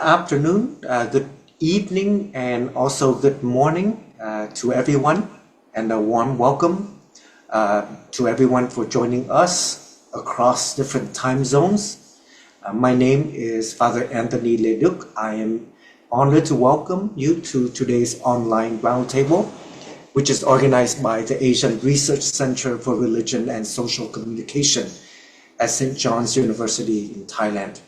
afternoon, good evening, and also good morning to everyone, and a warm welcome to everyone for joining us across different time zones. My name is Father Anthony Leduc. I am honored to welcome you to today's online roundtable, which is organized by the Asian Research Center for Religion and Social Communication at St. John's University in Thailand.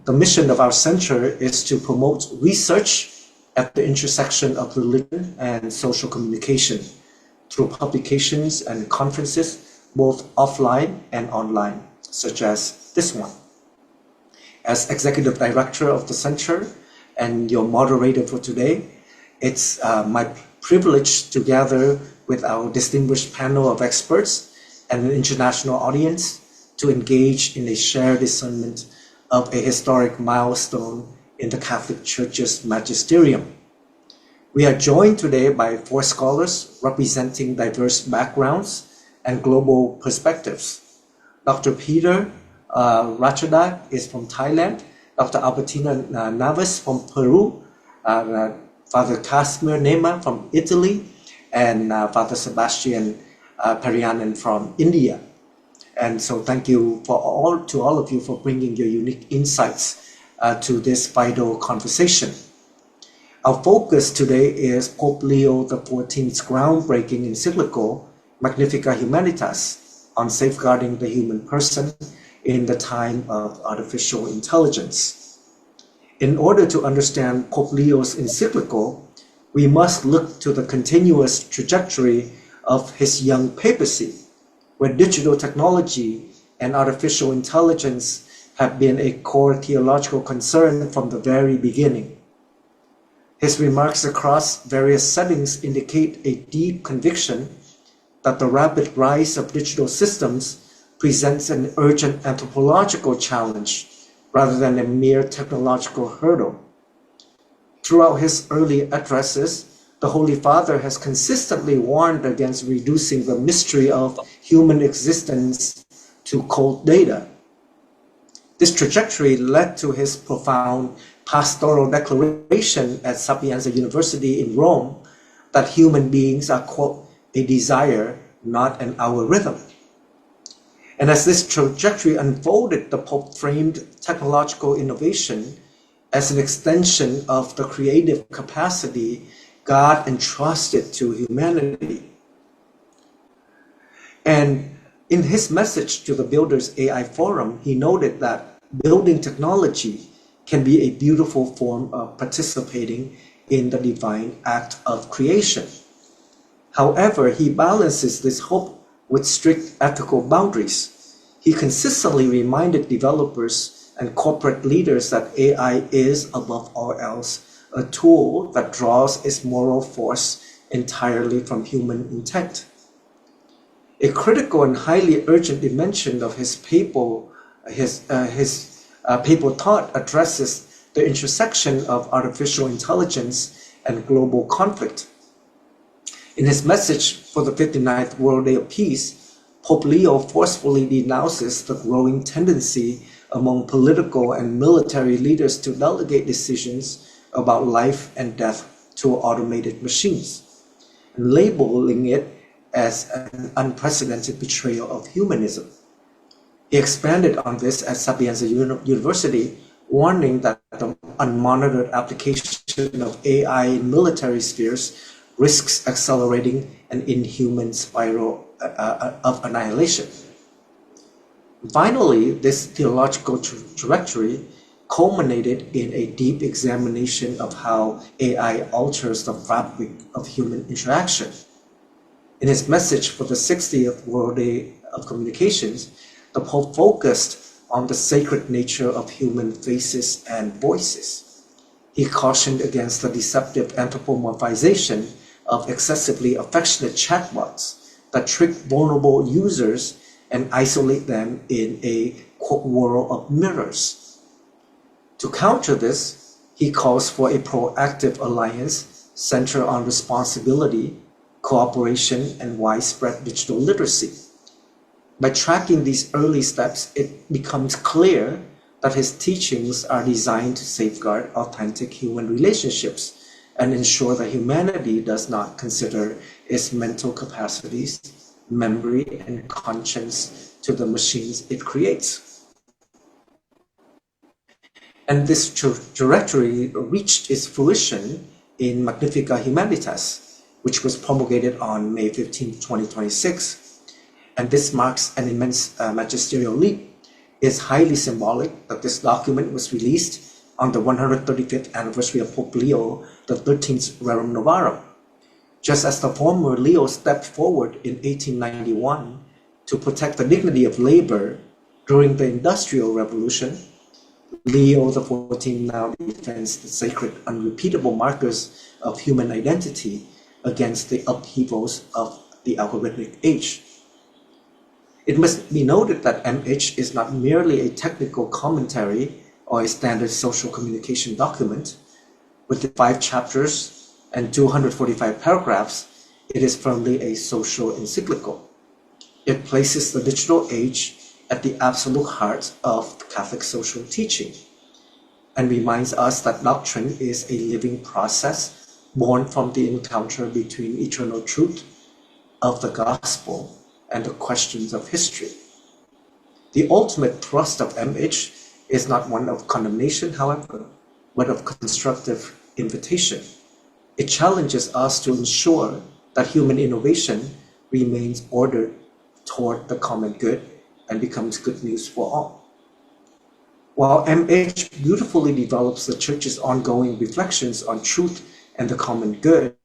The mission of our center is to promote research at the intersection of religion and social communication through publications and conferences, both offline and online, such as this one. As Executive Director of the center and your moderator for today, it's my privilege to gather with our distinguished panel of experts and an international audience to engage in a shared discernment of a historic milestone in the Catholic Church's magisterium. We are joined today by 4 scholars representing diverse backgrounds and global perspectives. Dr. Peter Rachadak is from Thailand, Dr. Albertina Navas from Peru, Father Casimir Nema from Italy, and Father Sebastian Perianen from India. And so thank you to all of you for bringing your unique insights to this vital conversation. Our focus today is Pope Leo XIV's groundbreaking encyclical, Magnifica Humanitas, on safeguarding the human person in the time of artificial intelligence. In order to understand Pope Leo's encyclical, we must look to the continuous trajectory of his young papacy, where digital technology and artificial intelligence have been a core theological concern from the very beginning. His remarks across various settings indicate a deep conviction that the rapid rise of digital systems presents an urgent anthropological challenge rather than a mere technological hurdle. Throughout his early addresses, the Holy Father has consistently warned against reducing the mystery of human existence to cold data. This trajectory led to his profound pastoral declaration at Sapienza University in Rome that human beings are, quote, a desire, not an algorithm. And as this trajectory unfolded, the Pope framed technological innovation as an extension of the creative capacity God entrusted to humanity. And in his message to the Builders AI Forum, he noted that building technology can be a beautiful form of participating in the divine act of creation. However, he balances this hope with strict ethical boundaries. He consistently reminded developers and corporate leaders that AI is, above all else, a tool that draws its moral force entirely from human intent. A critical and highly urgent dimension of his papal thought addresses the intersection of artificial intelligence and global conflict. In his message for the 59th World Day of Peace, Pope Leo forcefully denounces the growing tendency among political and military leaders to delegate decisions about life and death to automated machines, and labeling it as an unprecedented betrayal of humanism. He expanded on this at Sapienza University, warning that the unmonitored application of AI in military spheres risks accelerating an inhuman spiral of annihilation. Finally, this theological trajectory culminated in a deep examination of how AI alters the fabric of human interaction. In his message for the 60th World Day of Communications, the Pope focused on the sacred nature of human faces and voices. He cautioned against the deceptive anthropomorphization of excessively affectionate chatbots that trick vulnerable users and isolate them in a world of mirrors. To counter this, he calls for a proactive alliance centered on responsibility, cooperation, and widespread digital literacy. By tracking these early steps, it becomes clear that his teachings are designed to safeguard authentic human relationships and ensure that humanity does not consider its mental capacities, memory, and conscience to the machines it creates. And this trajectory reached its fruition in Magnifica Humanitas, which was promulgated on May 15, 2026. And this marks an immense magisterial leap. It's highly symbolic that this document was released on the 135th anniversary of Pope Leo XIII's Rerum Novarum. Just as the former Leo stepped forward in 1891 to protect the dignity of labor during the Industrial Revolution, Leo XIV now defends the sacred, unrepeatable markers of human identity against the upheavals of the algorithmic age. It must be noted that MH is not merely a technical commentary or a standard social communication document. With the 5 chapters and 245 paragraphs, it is firmly a social encyclical. It places the digital age at the absolute heart of Catholic social teaching and reminds us that doctrine is a living process born from the encounter between eternal truth of the gospel and the questions of history. The ultimate thrust of MH is not one of condemnation, however, but of constructive invitation. It challenges us to ensure that human innovation remains ordered toward the common good and becomes good news for all. While MH beautifully develops the Church's ongoing reflections on truth and the common good,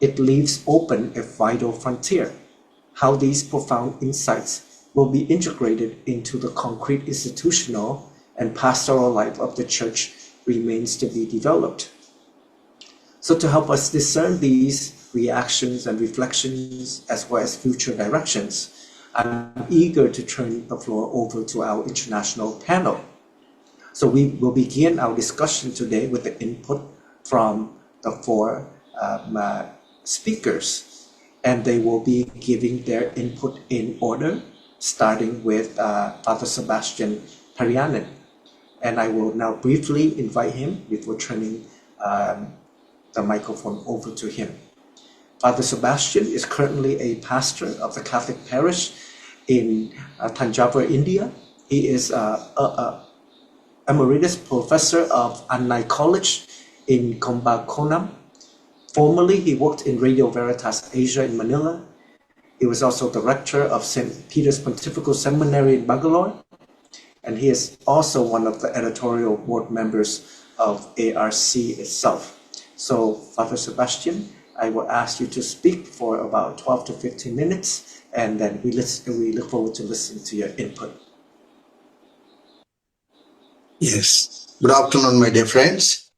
it leaves open a vital frontier: how these profound insights will be integrated into the concrete institutional and pastoral life of the Church remains to be developed. So to help us discern these reactions and reflections as well as future directions, I'm eager to turn the floor over to our international panel. So we will begin our discussion today with the input from the 4 speakers, and they will be giving their input in order, starting with Father Sebastian Parianen. And I will now briefly invite him before turning the microphone over to him. Father Sebastian is currently a pastor of the Catholic parish in Thanjavur, India. He is emeritus professor of Annai College in Kumbakonam. Formerly, he worked in Radio Veritas Asia in Manila. He was also director of St. Peter's Pontifical Seminary in Bangalore, and he is also one of the editorial board members of ARC itself. So, Father Sebastian, I will ask you to speak for about 12 to 15 minutes, and then we look forward to listening to your input. Yes. Good afternoon, my dear friends.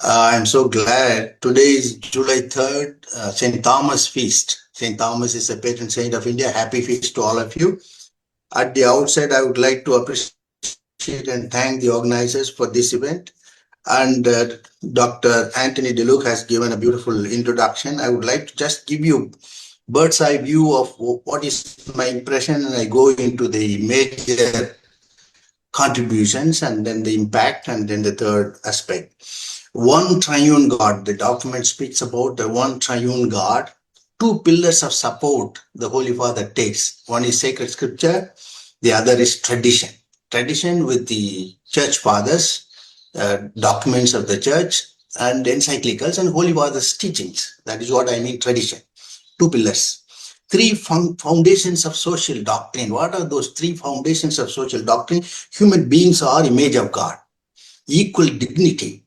I'm so glad. Today is July 3rd, St. Thomas feast. St. Thomas is the patron saint of India. Happy feast to all of you. At the outset, I would like to appreciate and thank the organizers for this event. And Dr. Anthony DeLuc has given a beautiful introduction. I would like to just give you bird's eye view of what is my impression, and I go into the major contributions and then the impact and then the third aspect. One triune God. The document speaks about the one triune God. 2 pillars of support the Holy Father takes. One is sacred scripture. The other is tradition. Tradition with the church fathers, documents of the church, and encyclicals and Holy Father's teachings. That is what I mean, tradition. 2 pillars. 3 foundations of social doctrine. What are those 3 foundations of social doctrine? Human beings are image of God. Equal dignity.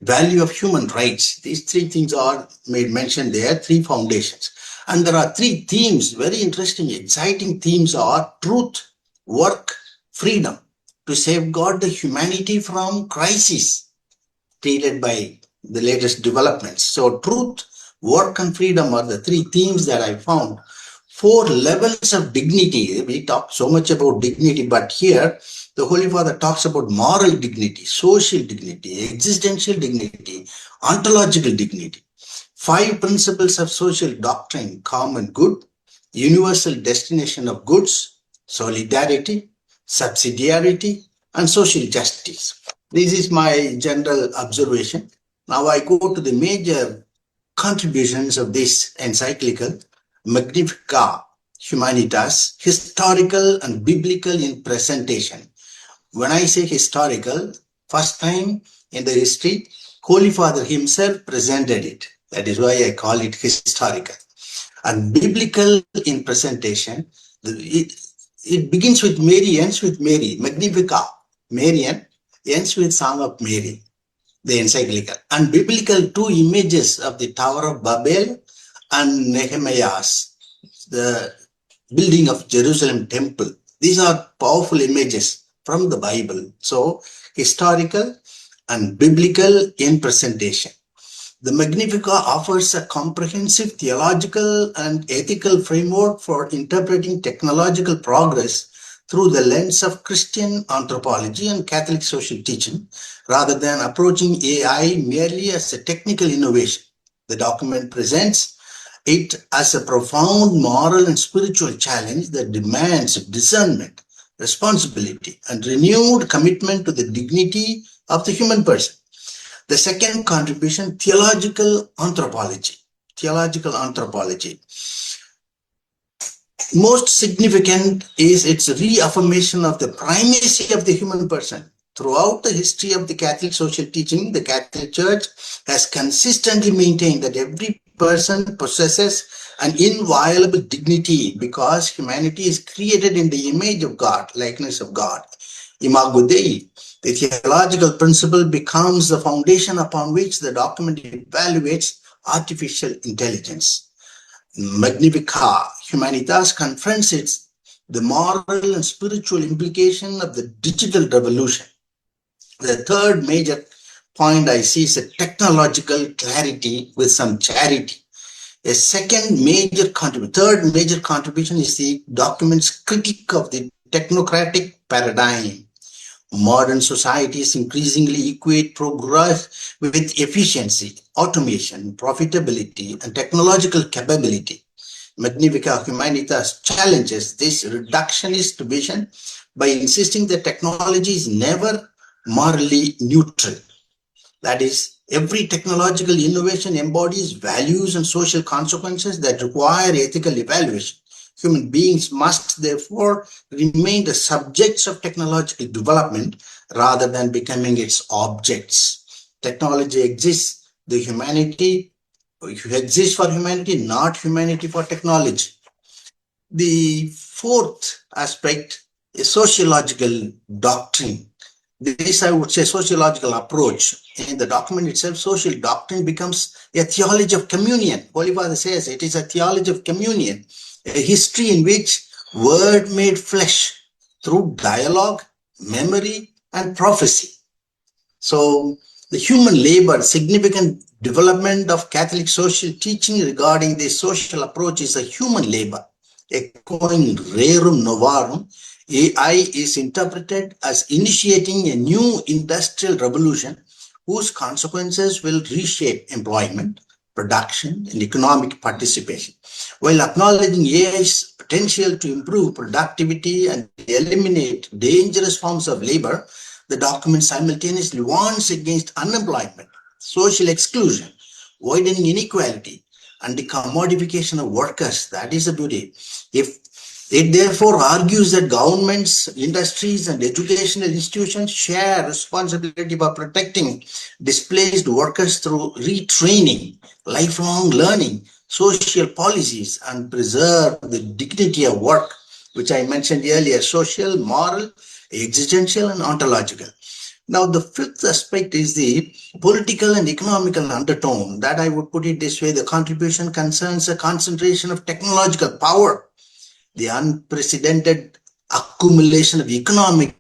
Value of human rights. These 3 things are made mention there. 3 foundations. And there are 3 themes. Very interesting, exciting themes are truth, work, freedom. To safeguard the humanity from crisis treated by the latest developments. So truth, work and freedom are the 3 themes that I found. 4 levels of dignity. We talk so much about dignity, but here the Holy Father talks about moral dignity, social dignity, existential dignity, ontological dignity. 5 principles of social doctrine: common good, universal destination of goods, solidarity, subsidiarity, and social justice. This is my general observation. Now I go to the major contributions of this encyclical, Magnifica Humanitas, historical and biblical in presentation. When I say historical, first time in the history, Holy Father himself presented it. That is why I call it historical. And biblical in presentation, it begins with Mary, ends with Mary. Magnifica, Marian, ends with Song of Mary, the encyclical. And biblical, two images of the Tower of Babel and Nehemiah's, the building of Jerusalem temple. These are powerful images from the Bible. So, historical and biblical in presentation. The Magnifica offers a comprehensive theological and ethical framework for interpreting technological progress through the lens of Christian anthropology and Catholic social teaching, rather than approaching AI merely as a technical innovation. The document presents it as a profound moral and spiritual challenge that demands discernment, responsibility, and renewed commitment to the dignity of the human person. The second contribution, theological anthropology. Theological anthropology. Most significant is its reaffirmation of the primacy of the human person. Throughout the history of the Catholic social teaching, the Catholic Church has consistently maintained that every person possesses an inviolable dignity because humanity is created in the image of God, likeness of God. Imago Dei. The theological principle becomes the foundation upon which the document evaluates artificial intelligence. Magnifica Humanitas confronts the moral and spiritual implication of the digital revolution. The third major point I see is a technological clarity with some charity. A third major contribution is the document's critique of the technocratic paradigm. Modern societies increasingly equate progress with efficiency, automation, profitability, and technological capability. Magnifica Humanitas challenges this reductionist vision by insisting that technology is never morally neutral. That is, every technological innovation embodies values and social consequences that require ethical evaluation. Human beings must therefore remain the subjects of technological development rather than becoming its objects. Technology exists for humanity, not humanity for technology. The fourth aspect is sociological doctrine. This, I would say, sociological approach. In the document itself, social doctrine becomes a theology of communion. Holy Father says it is a theology of communion, a history in which word made flesh through dialogue, memory, and prophecy. So the human labor, significant development of Catholic social teaching regarding this social approach is a human labor. Echoing rerum novarum, AI is interpreted as initiating a new industrial revolution whose consequences will reshape employment, production, and economic participation. While acknowledging AI's potential to improve productivity and eliminate dangerous forms of labor, the document simultaneously warns against unemployment, social exclusion, widening inequality, and the commodification of workers. That is the beauty. It therefore argues that governments, industries, and educational institutions share responsibility for protecting displaced workers through retraining, lifelong learning, social policies, and preserve the dignity of work, which I mentioned earlier, social, moral, existential, and ontological. Now, the fifth aspect is the political and economical undertone. That I would put it this way: the contribution concerns a concentration of technological power, the unprecedented accumulation of economic,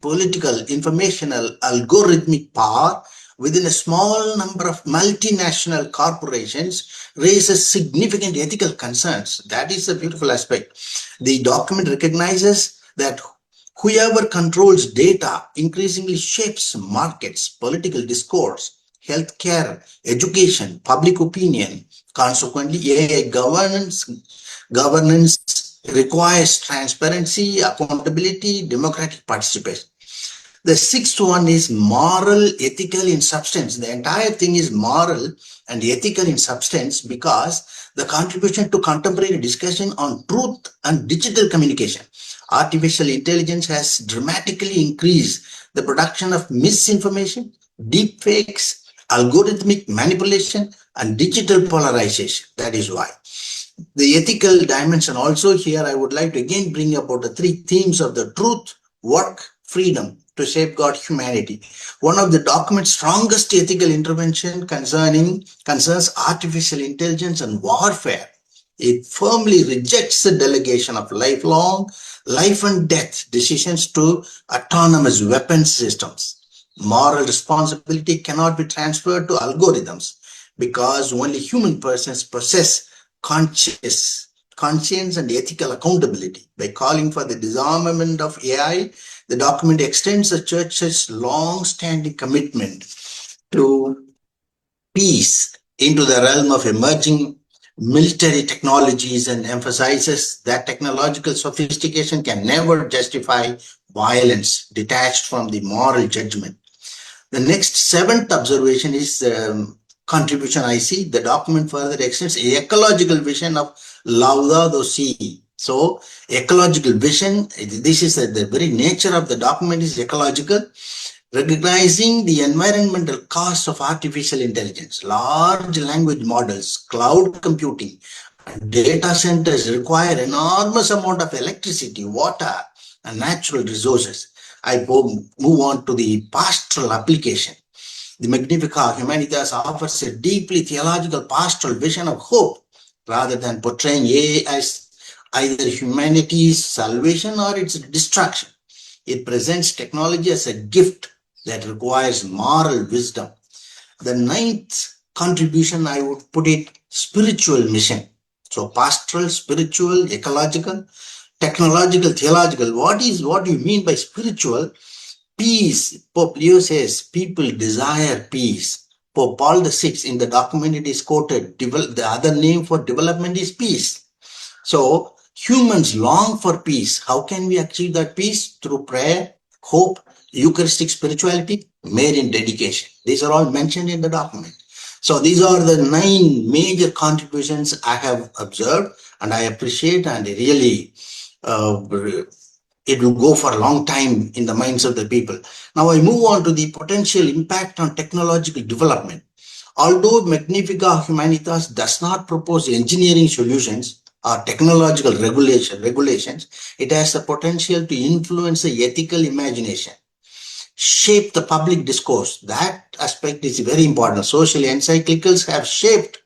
political, informational, algorithmic power within a small number of multinational corporations raises significant ethical concerns. That is a beautiful aspect. The document recognizes that whoever controls data increasingly shapes markets, political discourse, healthcare, education, public opinion. Consequently, AI governance requires transparency, accountability, democratic participation. The sixth one is moral, ethical in substance. The entire thing is moral and ethical in substance because the contribution to contemporary discussion on truth and digital communication. Artificial intelligence has dramatically increased the production of misinformation, deepfakes, algorithmic manipulation, and digital polarization. That is why. The ethical dimension also here, I would like to again bring about the three themes of the truth, work, freedom to safeguard humanity. One of the document's strongest ethical intervention concerns artificial intelligence and warfare. It firmly rejects the delegation of life and death decisions to autonomous weapons systems. Moral responsibility cannot be transferred to algorithms because only human persons possess conscience and ethical accountability. By calling for the disarmament of AI, the document extends the church's long-standing commitment to peace into the realm of emerging military technologies and emphasizes that technological sophistication can never justify violence detached from the moral judgment. The next seventh observation is contribution I see. The document further extends ecological vision of Laudato Si. So ecological vision, this is the very nature of the document is ecological, recognizing the environmental costs of artificial intelligence. Large language models, cloud computing, data centers require enormous amount of electricity, water, and natural resources. I move on to the pastoral application. The Magnifica Humanitas offers a deeply theological pastoral vision of hope rather than portraying AI as either humanity's salvation or its destruction. It presents technology as a gift that requires moral wisdom. The ninth contribution, I would put it spiritual mission. So pastoral, spiritual, ecological, technological, theological. What do you mean by spiritual? Peace. Pope Leo says people desire peace. Pope Paul VI in the document it is quoted, the other name for development is peace. So humans long for peace. How can we achieve that peace? Through prayer, hope, Eucharistic spirituality, made in dedication. These are all mentioned in the document. So these are the 9 major contributions I have observed and I appreciate, and really it will go for a long time in the minds of the people. Now I move on to the potential impact on technological development. Although Magnifica Humanitas does not propose engineering solutions or technological regulations, it has the potential to influence the ethical imagination, shape the public discourse. That aspect is very important. Social encyclicals have shaped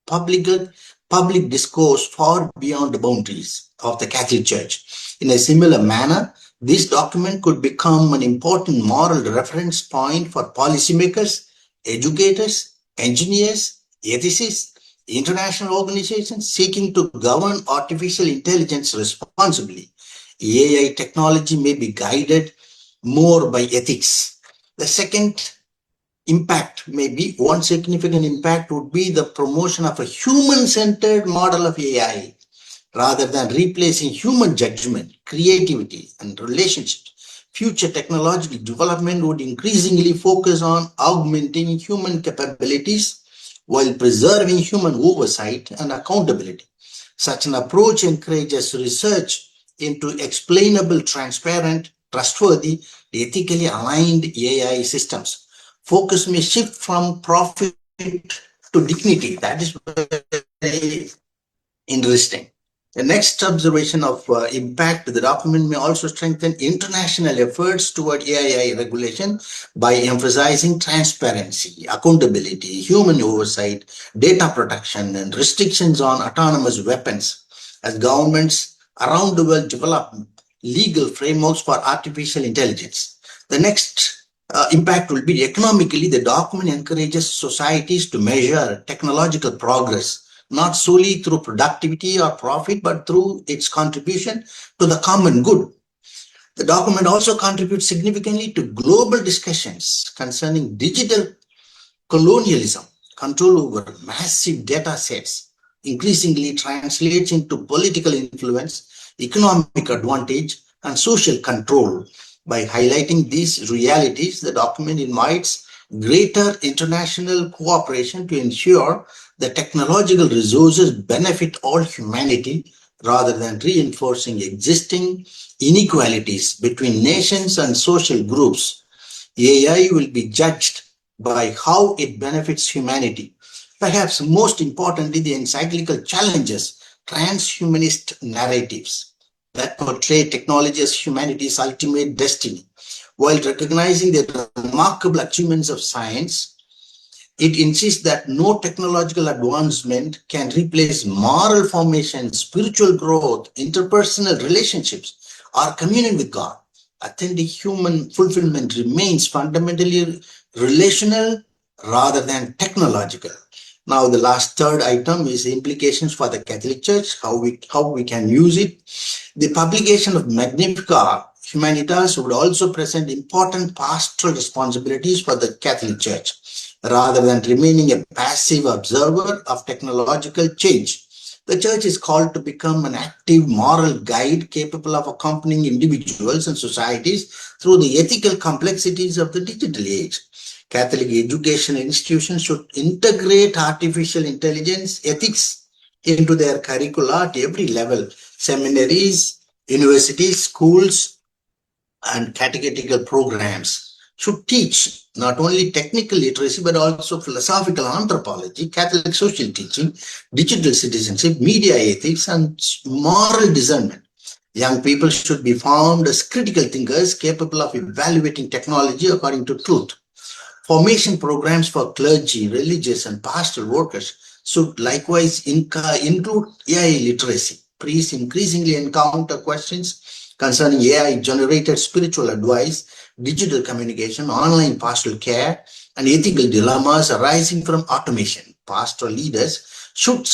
public discourse far beyond the boundaries of the Catholic Church. In a similar manner, this document could become an important moral reference point for policymakers, educators, engineers, ethicists, international organizations seeking to govern artificial intelligence responsibly. AI technology may be guided more by ethics. The second impact, maybe one significant impact would be the promotion of a human-centered model of AI rather than replacing human judgment, creativity, and relationships. Future technological development would increasingly focus on augmenting human capabilities while preserving human oversight and accountability. Such an approach encourages research into explainable, transparent, trustworthy, ethically aligned AI systems. Focus may shift from profit to dignity. That is very interesting. The next observation of impact, the document may also strengthen international efforts toward AI regulation by emphasizing transparency, accountability, human oversight, data protection, and restrictions on autonomous weapons. As governments around the world develop legal frameworks for artificial intelligence. The next impact will be economically. The document encourages societies to measure technological progress not solely through productivity or profit, but through its contribution to the common good. The document also contributes significantly to global discussions concerning digital colonialism. Control over massive data sets increasingly translates into political influence, economic advantage, and social control. By highlighting these realities, the document invites greater international cooperation to ensure that technological resources benefit all humanity rather than reinforcing existing inequalities between nations and social groups. AI will be judged by how it benefits humanity. Perhaps most importantly, the encyclical challenges transhumanist narratives that portray technology as humanity's ultimate destiny. While recognizing the remarkable achievements of science, it insists that no technological advancement can replace moral formation, spiritual growth, interpersonal relationships, or communion with God. Authentic human fulfillment remains fundamentally relational rather than technological. Now, the last third item is implications for the Catholic Church, how we can use it. The publication of Magnifica Humanitas would also present important pastoral responsibilities for the Catholic Church, rather than remaining a passive observer of technological change. The Church is called to become an active moral guide capable of accompanying individuals and societies through the ethical complexities of the digital age. Catholic education institutions should integrate artificial intelligence ethics into their curricula at every level. Seminaries, universities, schools, and catechetical programs should teach not only technical literacy but also philosophical anthropology, Catholic social teaching, digital citizenship, media ethics, and moral discernment. Young people should be formed as critical thinkers capable of evaluating technology according to truth. Formation programs for clergy, religious, and pastoral workers should likewise include AI literacy. Priests increasingly encounter questions concerning AI-generated spiritual advice, digital communication, online pastoral care, and ethical dilemmas arising from automation. Pastoral leaders should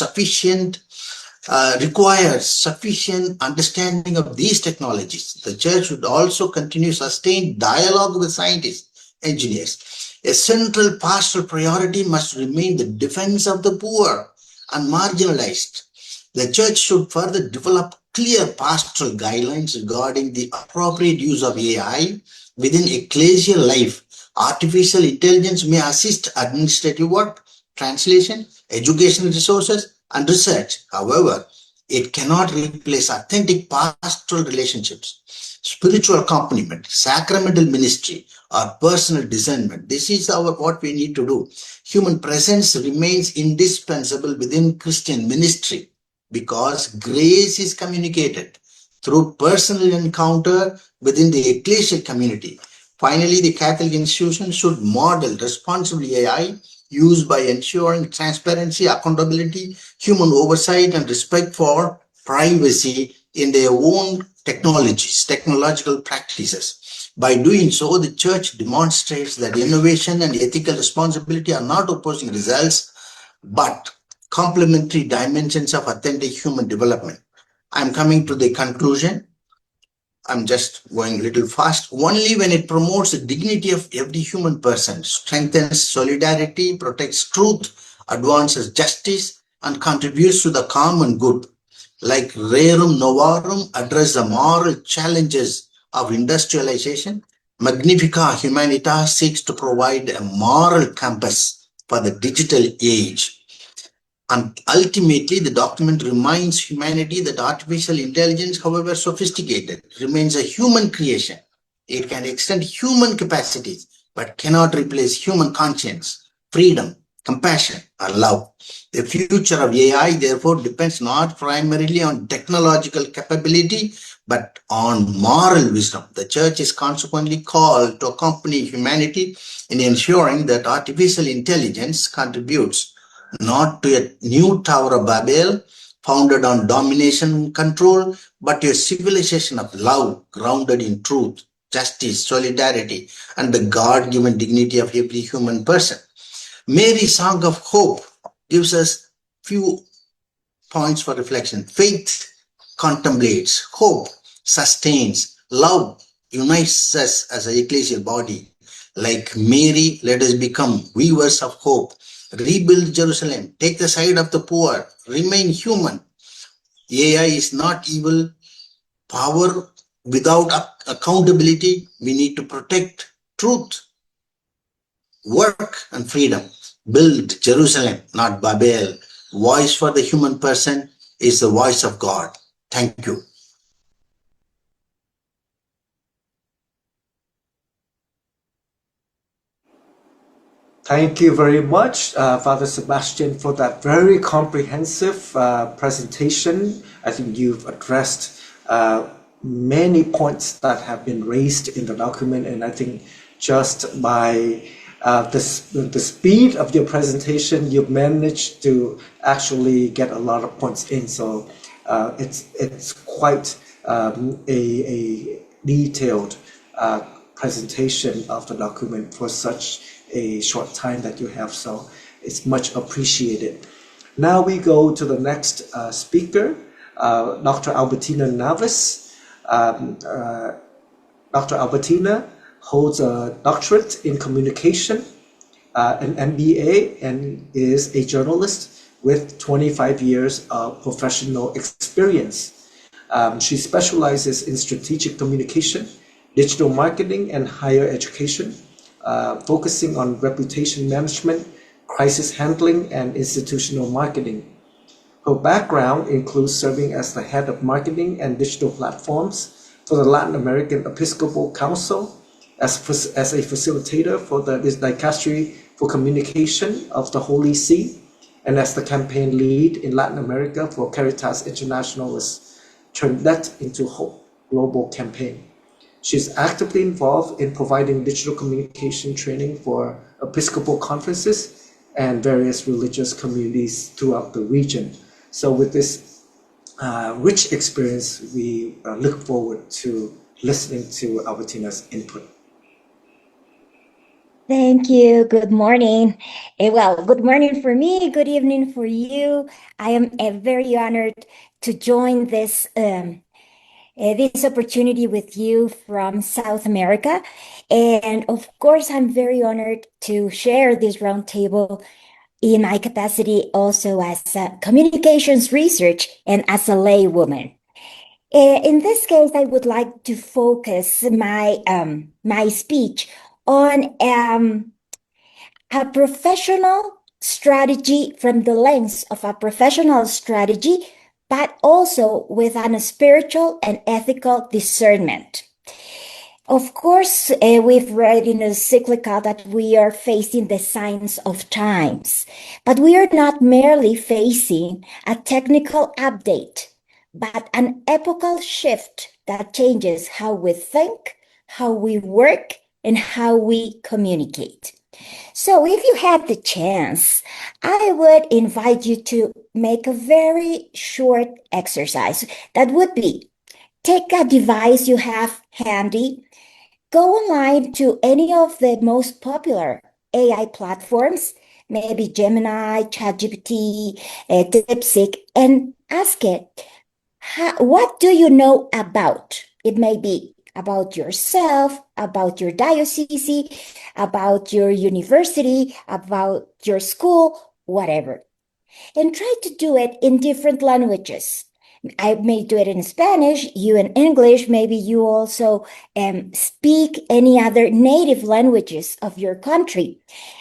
require sufficient understanding of these technologies. The Church should also continue sustained dialogue with scientists, engineers. A central pastoral priority must remain the defense of the poor and marginalized. The Church should further develop clear pastoral guidelines regarding the appropriate use of AI within ecclesial life. Artificial intelligence may assist administrative work, translation, educational resources, and research. However, it cannot replace authentic pastoral relationships, spiritual accompaniment, sacramental ministry, or personal discernment. This is what we need to do. Human presence remains indispensable within Christian ministry because grace is communicated through personal encounter within the ecclesial community. Finally, the Catholic institution should model responsible AI use by ensuring transparency, accountability, human oversight, and respect for privacy in their own technological practices. By doing so, the Church demonstrates that innovation and ethical responsibility are not opposing results, but complementary dimensions of authentic human development. I'm coming to the conclusion. I'm just going a little fast. Only when it promotes the dignity of every human person, strengthens solidarity, protects truth, advances justice, and contributes to the common good, like Rerum Novarum, address the moral challenges of industrialization, Magnifica Humanitas seeks to provide a moral compass for the digital age. And ultimately, the document reminds humanity that artificial intelligence, however sophisticated, remains a human creation. It can extend human capacities, but cannot replace human conscience, freedom, compassion, or love. The future of AI, therefore, depends not primarily on technological capability, but on moral wisdom. The Church is consequently called to accompany humanity in ensuring that artificial intelligence contributes not to a new Tower of Babel founded on domination and control, but to a civilization of love grounded in truth, justice, solidarity, and the God-given dignity of every human person. Mary's Song of Hope gives us few points for reflection. Faith contemplates, hope sustains, love unites us as an ecclesial body. Like Mary, let us become weavers of hope. Rebuild Jerusalem, take the side of the poor, remain human. AI is not evil, power Without accountability, we need to protect truth, work, and freedom. Build Jerusalem, not Babel. Voice for the human person is the voice of God. Thank you. Thank you very much, Father Sebastian, for that very comprehensive presentation. I think you've addressed many points that have been raised in the document, and I think just by the speed of your presentation, you've managed to actually get a lot of points in. So it's quite a detailed presentation of the document for such a short time that you have, so it's much appreciated. Now we go to the next speaker, Dr. Albertina Navis. Dr. Albertina holds a doctorate in communication, an MBA, and is a journalist with 25 years of professional experience. She specializes in strategic communication, digital marketing, and higher education, focusing on reputation management, crisis handling, and institutional marketing. Her background includes serving as the head of marketing and digital platforms for the Latin American Episcopal Council, as a facilitator for the Dicastery for Communication of the Holy See, and as the campaign lead in Latin America for Caritas Internationalis, turned that into Hope Global campaign. She's actively involved in providing digital communication training for Episcopal conferences and various religious communities throughout the region. So with this rich experience, we look forward to listening to Albertina's input. Thank you. Good morning. Well, good morning for me. Good evening for you. I am very honored to join this opportunity with you from South America. And of course, I'm very honored to share this roundtable in my capacity also as a communications research and as a lay woman. In this case, I would like to focus my speech on a professional strategy from the lens of a professional strategy, but also with a spiritual and ethical discernment. Of course, we've read in the encyclical that we are facing the signs of times, but we are not merely facing a technical update, but an epochal shift that changes how we think, how we work, and how we communicate. So if you had the chance, I would invite you to make a very short exercise. That would be take a device you have handy, go online to any of the most popular AI platforms, maybe Gemini, ChatGPT, DeepSeek, and ask it, what do you know about? It may be about yourself, about your diocese, about your university, about your school, whatever. And try to do it in different languages. I may do it in Spanish, you in English, maybe you also speak any other native languages of your country.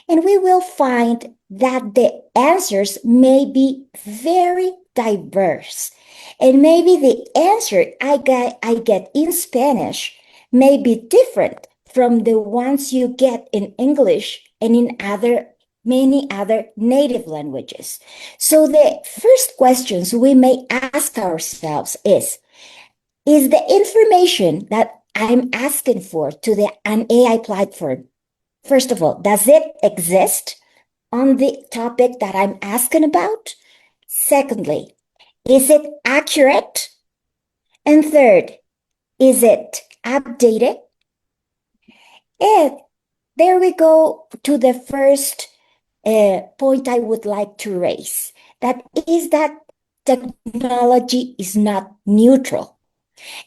And we will find that the answers may be very diverse. And maybe the answer I get in Spanish may be different from the ones you get in English and in many other native languages. So the first questions we may ask ourselves is the information that I'm asking for to an AI platform, first of all, does it exist on the topic that I'm asking about? Secondly, is it accurate? And third, is it updated? And there we go to the first point I would like to raise. That is that technology is not neutral.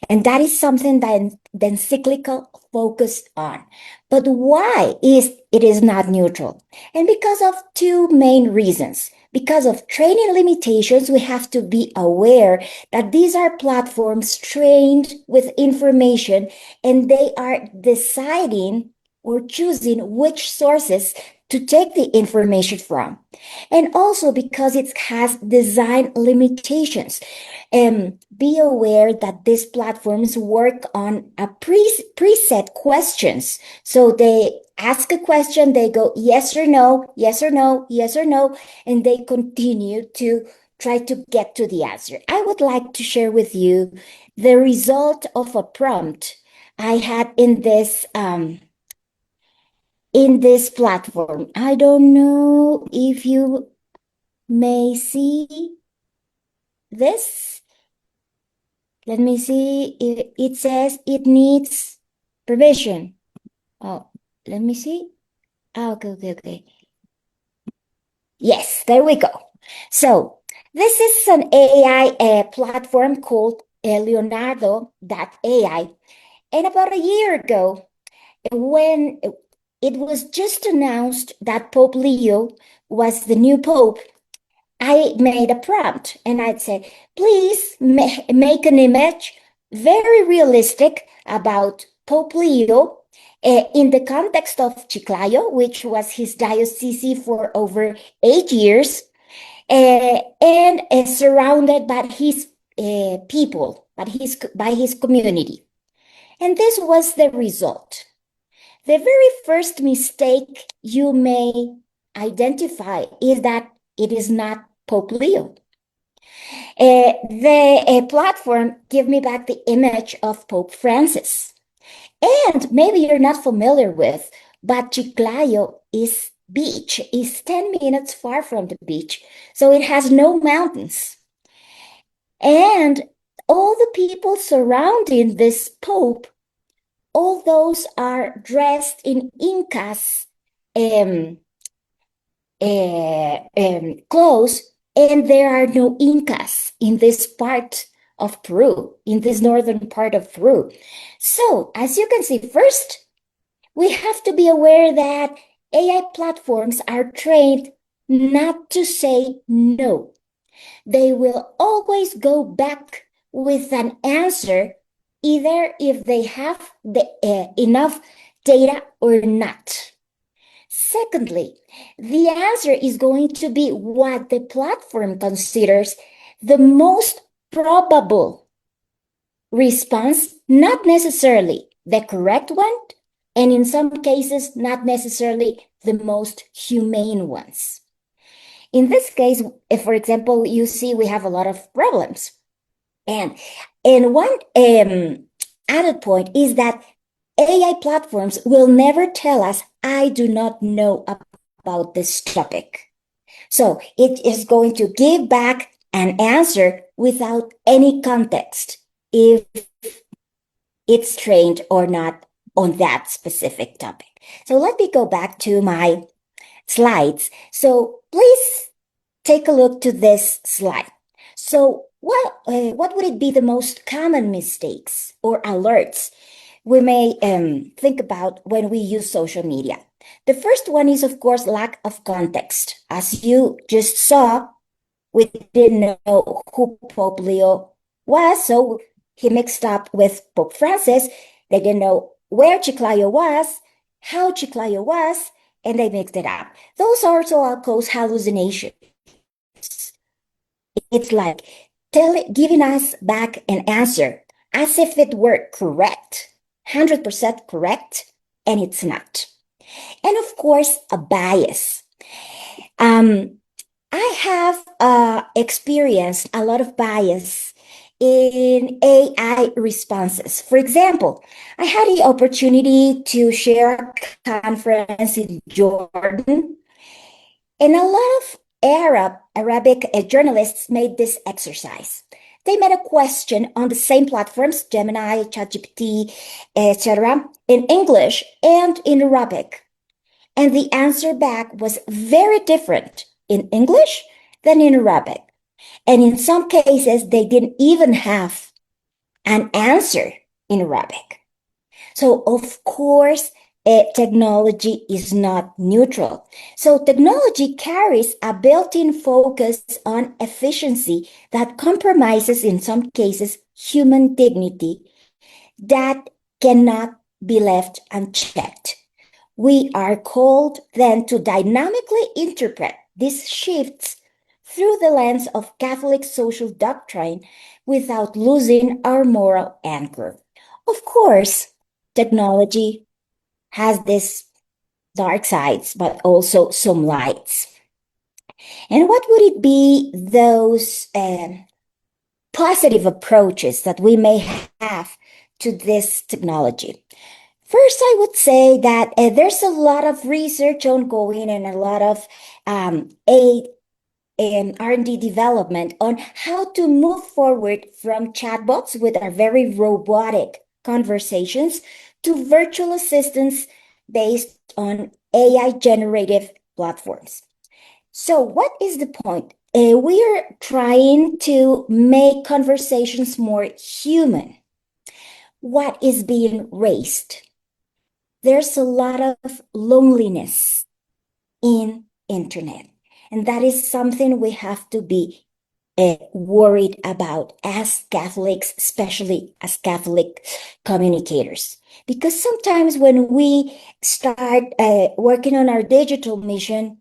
And that is something that the encyclical focus on. But why is it is not neutral? And because of two main reasons. Because of training limitations, we have to be aware that these are platforms trained with information, and they are deciding or choosing which sources to take the information from. And also because it has design limitations. Be aware that these platforms work on a preset questions. So they ask a question, they go yes or no, yes or no, yes or no, and they continue to try to get to the answer. I would like to share with you the result of a prompt I had in this platform. I don't know if you may see this. Let me see. It says it needs permission. Oh, let me see. Okay. Yes, there we go. So this is an AI platform called Leonardo.ai. And about a year ago, when it was just announced that Pope Leo was the new Pope, I made a prompt and I'd say, please make an image very realistic about Pope Leo in the context of Chiclayo, which was his diocese for over 8 years, and surrounded by his people, by his community. And this was the result. The very first mistake you may identify is that it is not Pope Leo. The platform give me back the image of Pope Francis. And maybe you're not familiar with, but Chiclayo is 10 minutes far from the beach. So it has no mountains. And all the people surrounding this Pope, all those are dressed in Incas clothes, and there are no Incas in this part of Peru, in this northern part of Peru. So, as you can see, first, we have to be aware that AI platforms are trained not to say no. They will always go back with an answer, either if they have enough data or not. Secondly, the answer is going to be what the platform considers the most probable response, not necessarily the correct one, and in some cases, not necessarily the most humane ones. In this case, if, for example, you see we have a lot of problems. And one added point is that AI platforms will never tell us, I do not know about this topic. So it is going to give back an answer without any context if it's trained or not on that specific topic. So let me go back to my slides. So please take a look to this slide. So what would it be the most common mistakes or alerts we may think about when we use social media? The first one is, of course, lack of context. As you just saw, we didn't know who Pope Leo was, so he mixed up with Pope Francis. They didn't know where Chiclayo was, how Chiclayo was, and they mixed it up. Those also all cause hallucinations. It's like giving us back an answer as if it were correct, 100% correct, and it's not. And of course, a bias. I have experienced a lot of bias in AI responses. For example, I had the opportunity to share a conference in Jordan, and a lot of Arabic journalists made this exercise. They made a question on the same platforms, Gemini, ChatGPT, etc., in English and in Arabic. And the answer back was very different in English than in Arabic. And in some cases, they didn't even have an answer in Arabic. So, of course, technology is not neutral. So, technology carries a built-in focus on efficiency that compromises, in some cases, human dignity that cannot be left unchecked. We are called then to dynamically interpret these shifts through the lens of Catholic social doctrine without losing our moral anchor. Of course, technology has these dark sides, but also some lights. And what would it be those positive approaches that we may have to this technology? First, I would say that there's a lot of research ongoing and a lot of R&D development on how to move forward from chatbots with our very robotic conversations to virtual assistants based on AI generative platforms. So, what is the point? We are trying to make conversations more human. What is being raised? There's a lot of loneliness in internet, and that is something we have to be worried about as Catholics, especially as Catholic communicators. Because sometimes when we start working on our digital mission,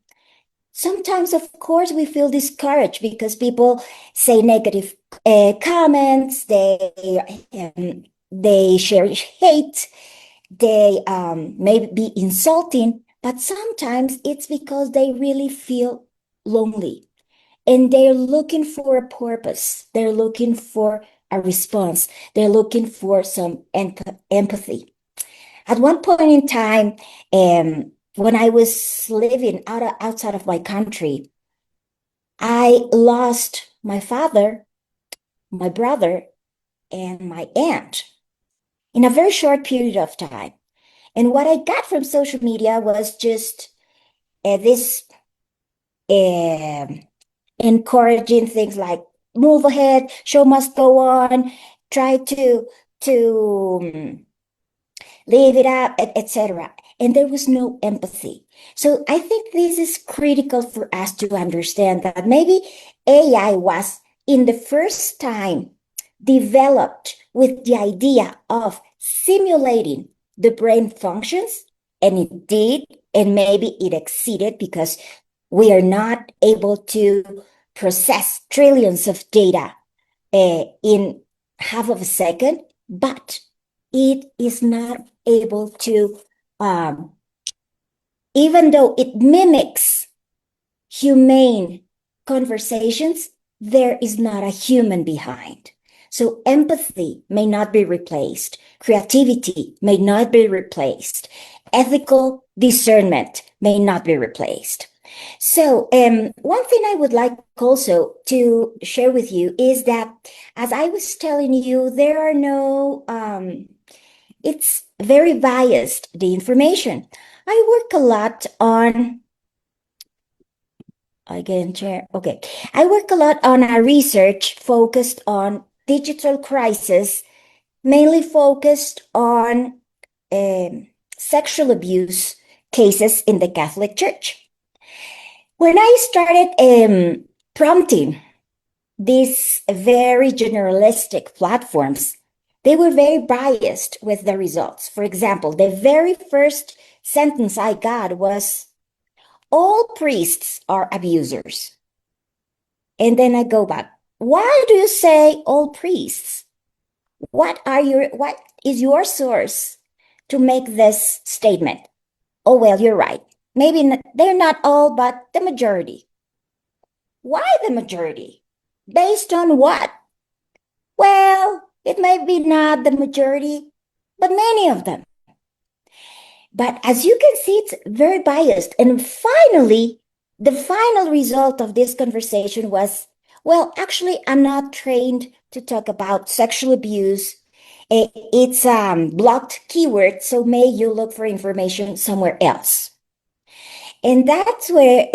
sometimes, of course, we feel discouraged because people say negative comments, they share hate, they may be insulting, but sometimes it's because they really feel lonely and they're looking for a purpose. They're looking for a response. They're looking for some empathy. At one point in time, when I was living outside of my country, I lost my father, my brother, and my aunt in a very short period of time. And what I got from social media was just this encouraging things like move ahead, show must go on, try to leave it up, etc. And there was no empathy. So I think this is critical for us to understand that maybe AI was in the first time developed with the idea of simulating the brain functions, and it did, and maybe it exceeded because we are not able to process trillions of data in half of a second, but it is not able to, even though it mimics humane conversations, there is not a human behind. So empathy may not be replaced. Creativity may not be replaced. Ethical discernment may not be replaced. So one thing I would like also to share with you is that, as I was telling you, there are no, it's very biased, the information. I work a lot on Again, chair. Okay. I work a lot on our research focused on digital crisis, mainly focused on sexual abuse cases in the Catholic Church. When I started prompting these very generalistic platforms, they were very biased with the results. For example, the very first sentence I got was, all priests are abusers. And then I go back. Why do you say all priests? What is your source to make this statement? Oh, well, you're right. Maybe they're not all, but the majority. Why the majority? Based on what? Well, it may be not the majority, but many of them. But as you can see, it's very biased. And finally, the final result of this conversation was, well, actually, I'm not trained to talk about sexual abuse. It's blocked keyword, so may you look for information somewhere else. And that's where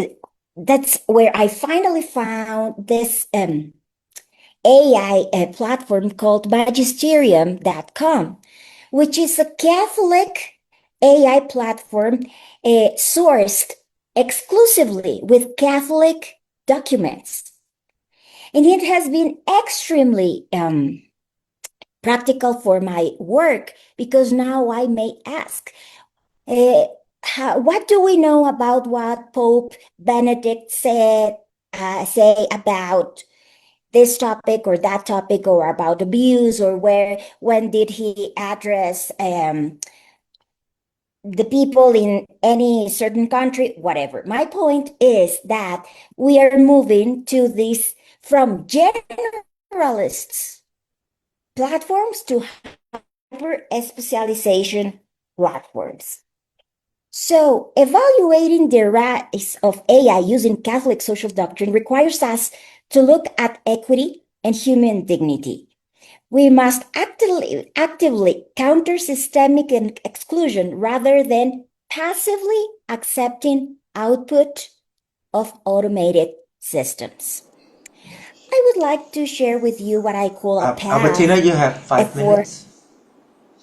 I finally found this AI platform called magisterium.com, which is a Catholic AI platform sourced exclusively with Catholic documents. And it has been extremely practical for my work, because now I may ask, what do we know about what Pope Benedict say about this topic or that topic, or about abuse, or when did he address the people in any certain country, whatever. My point is that we are moving to this from generalists platforms to hyper specialization platforms. So, evaluating the rise of AI using Catholic social doctrine requires us to look at equity and human dignity. We must actively counter systemic exclusion rather than passively accepting output of automated systems. I would like to share with you what I call a path. Albertina, you have 5 minutes.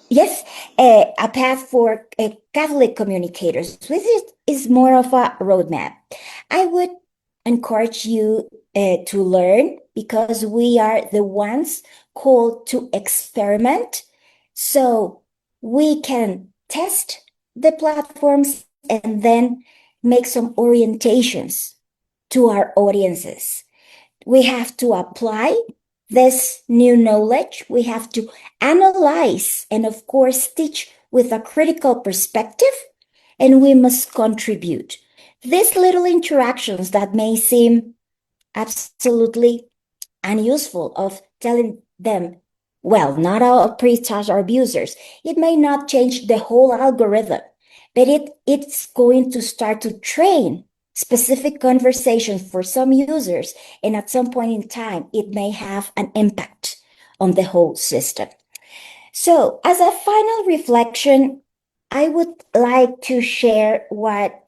Yes, a path for Catholic communicators. This is more of a roadmap. I would encourage you to learn, because we are the ones called to experiment, so we can test the platforms and then make some orientations to our audiences. We have to apply this new knowledge. We have to analyze and, of course, teach with a critical perspective, and we must contribute. These little interactions that may seem absolutely unuseful, of telling them, well, not all priests are abusers. It may not change the whole algorithm, but it's going to start to train specific conversations for some users, and at some point in time, it may have an impact on the whole system. So, as a final reflection, I would like to share what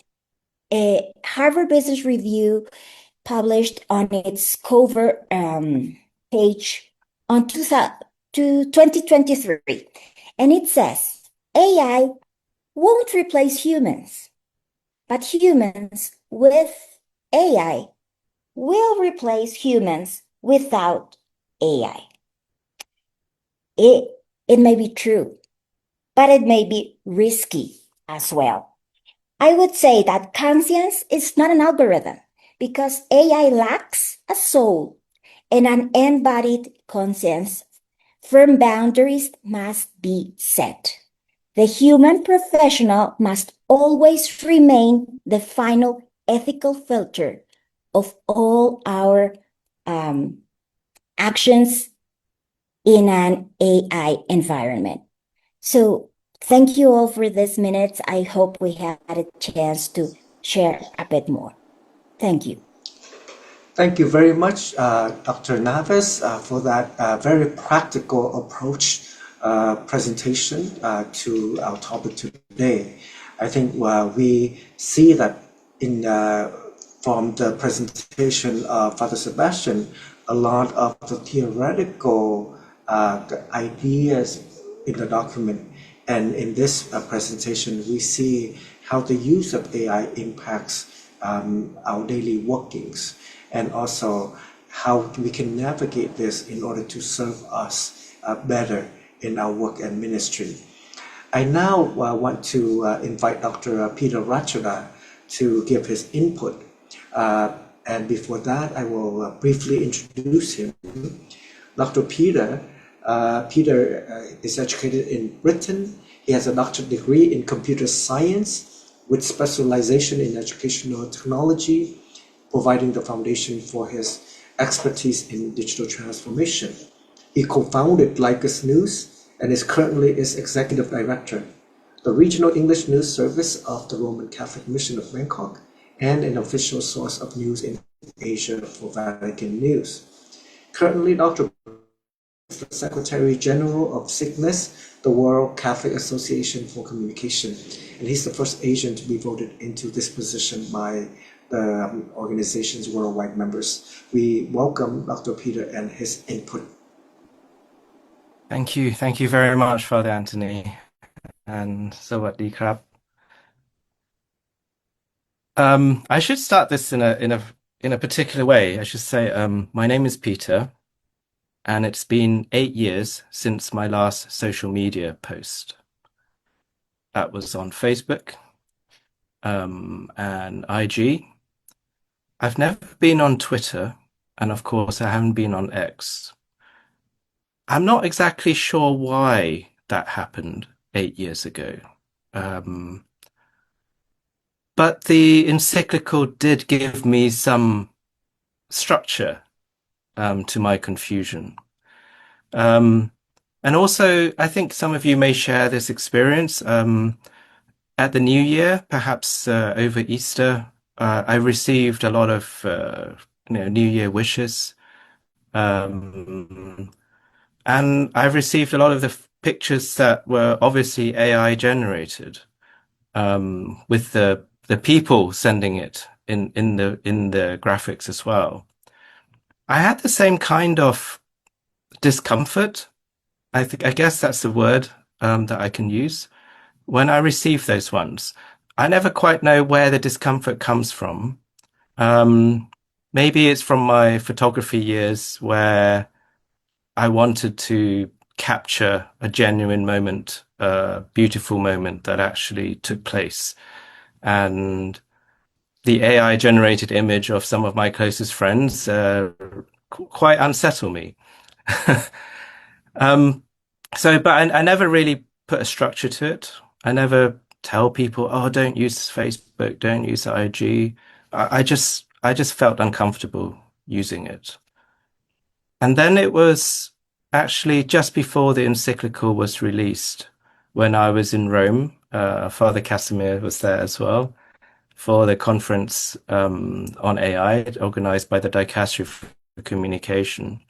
a Harvard Business Review published on its cover page on 2023. And it says, AI won't replace humans, but humans with AI will replace humans without AI. It may be true, but it may be risky as well. I would say that conscience is not an algorithm, because AI lacks a soul and an embodied conscience. Firm boundaries must be set. The human professional must always remain the final ethical filter of all our actions in an AI environment. So thank you all for this minutes. I hope we had a chance to share a bit more. Thank you. Thank you very much, Dr. Navis, for that very practical approach presentation to our topic today. I think we see that from the presentation of Father Sebastian, a lot of the theoretical ideas in the document, and in this presentation we see how the use of AI impacts our daily workings, and also how we can navigate this in order to serve us better in our work and ministry. I now want to invite Dr. Peter Rachada to give his input. And before that, I will briefly introduce him. Dr. Peter is educated in Britain. He has a doctorate degree in computer science with specialization in educational technology, providing the foundation for his expertise in digital transformation. He co-founded Lycus News and is currently its executive director, the regional English news service of the Roman Catholic Mission of Bangkok, and an official source of news in Asia for Vatican News. Currently, Dr. is the Secretary General of SIGNES, the World Catholic Association for Communication, and he's the first Asian to be voted into this position by the organization's worldwide members. We welcome Dr. Peter and his input. Thank you very much, Father Anthony, and Sawadee Krab. I should start this in a particular way. I should say, my name is Peter, and it's been 8 years since my last social media post. That was on Facebook, and IG. I've never been on Twitter, and of course, I haven't been on X. I'm not exactly sure why that happened 8 years ago. Um, But the encyclical did give me some structure to my confusion. Um, and also, I think some of you may share this experience. At the New Year, perhaps over Easter, I received a lot of New Year wishes. Um, and I've received a lot of the pictures that were obviously AI generated. With the people sending it in the graphics as well. I had the same kind of discomfort. I guess that's the word that I can use when I receive those ones. I never quite know where the discomfort comes from. Um, Maybe it's from my photography years where I wanted to capture a genuine moment, a beautiful moment that actually took place. And the AI generated image of some of my closest friends quite unsettle me. um, but I never really put a structure to it. I never tell people, "Oh, don't use Facebook, don't use IG." I just felt uncomfortable using it. And then it was actually just before the encyclical was released, when I was in Rome. Father Casimir was there as well for the conference on AI organized by the Dicastery for Communication.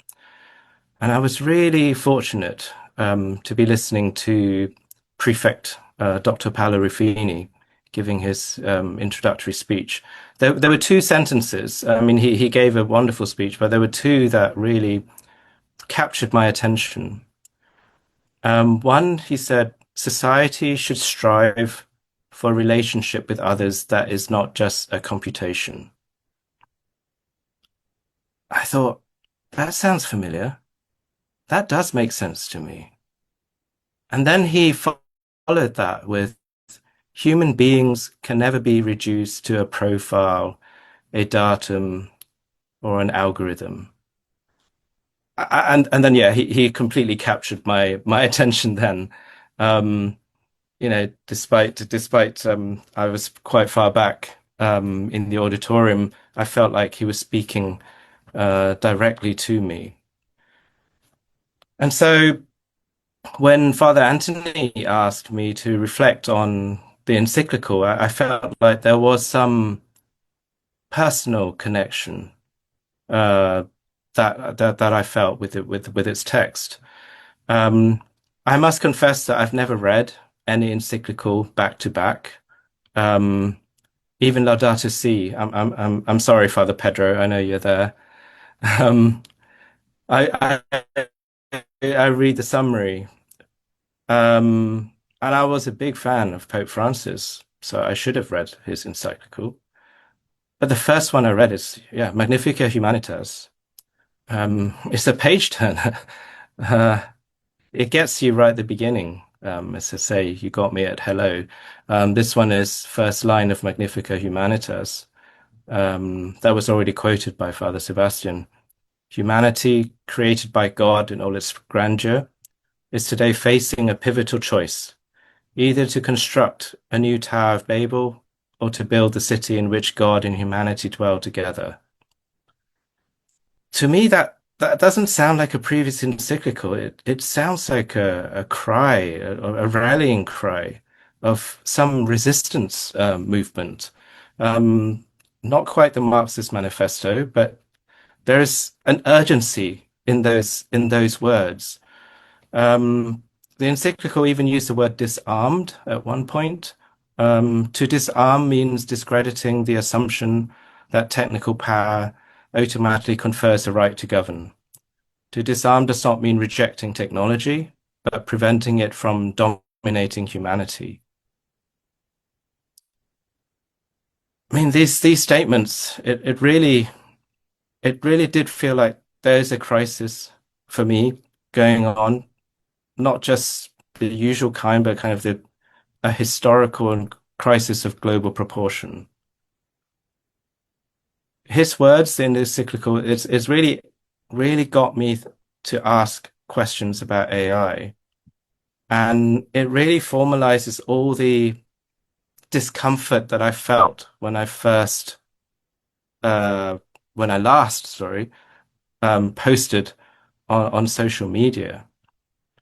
And I was really fortunate to be listening to Prefect Dr. Paolo Ruffini giving his introductory speech. There were two sentences. I mean, he gave a wonderful speech, but there were two that really captured my attention. One, he said, society should strive for a relationship with others that is not just a computation. I thought, that sounds familiar. That does make sense to me. And then he followed that with human beings can never be reduced to a profile, a datum, or an algorithm. And then yeah, he completely captured my attention then. Um, despite I was quite far back in the auditorium, I felt like he was speaking directly to me. And so when Father Anthony asked me to reflect on the encyclical, I felt like there was some personal connection uh, that I felt with it with its text. Um, I must confess that I've never read any encyclical back to back. Um, Even Laudato Si. I'm sorry, Father Pedro. I know you're there. Um, I read the summary. And I was a big fan of Pope Francis, so I should have read his encyclical. But the first one I read is, yeah, Magnifica Humanitas. It's a page turner. Uh, it gets you right at the beginning. As I say, you got me at hello. This one is first line of Magnifica Humanitas. That was already quoted by Father Sebastian. Humanity, created by God in all its grandeur, is today facing a pivotal choice, either to construct a new Tower of Babel or to build the city in which God and humanity dwell together. To me, that doesn't sound like a previous encyclical. It sounds like a cry, a rallying cry of some resistance movement. Um, Not quite the Marxist manifesto, but there's an urgency in those words. Um, the encyclical even used the word disarmed at one point. To disarm means discrediting the assumption that technical power automatically confers the right to govern. To disarm does not mean rejecting technology, but preventing it from dominating humanity. I mean, these statements, it really did feel like there's a crisis for me going on, not just the usual kind, but kind of a historical crisis of global proportion. His words in the encyclical, it's really got me to ask questions about AI. And it really formalizes all the discomfort that I felt when I last, posted on social media.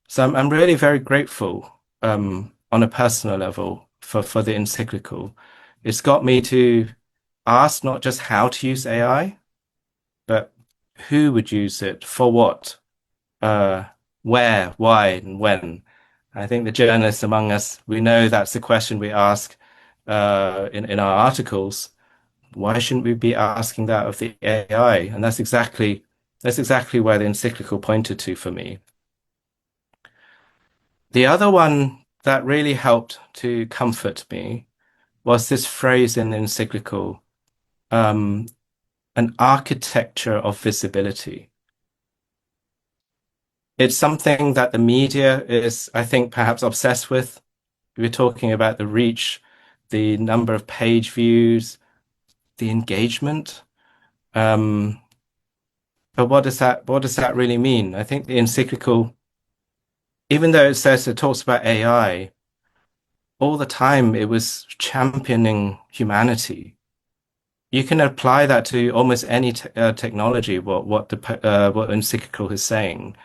So I'm really very grateful on a personal level for the encyclical. It's got me to ask not just how to use AI, but who would use it, for what, uh, where, why, and when. I think the journalists among us, we know that's the question we ask in our articles. Why shouldn't we be asking that of the AI? And that's exactly where the encyclical pointed to for me. The other one that really helped to comfort me was this phrase in the encyclical, um, an architecture of visibility. It's something that the media is, I think, perhaps obsessed with. We're talking about the reach, the number of page views, the engagement. Um, but what does that really mean? I think the encyclical, even though it talks about AI, all the time it was championing humanity. You can apply that to almost any technology, what encyclical is saying.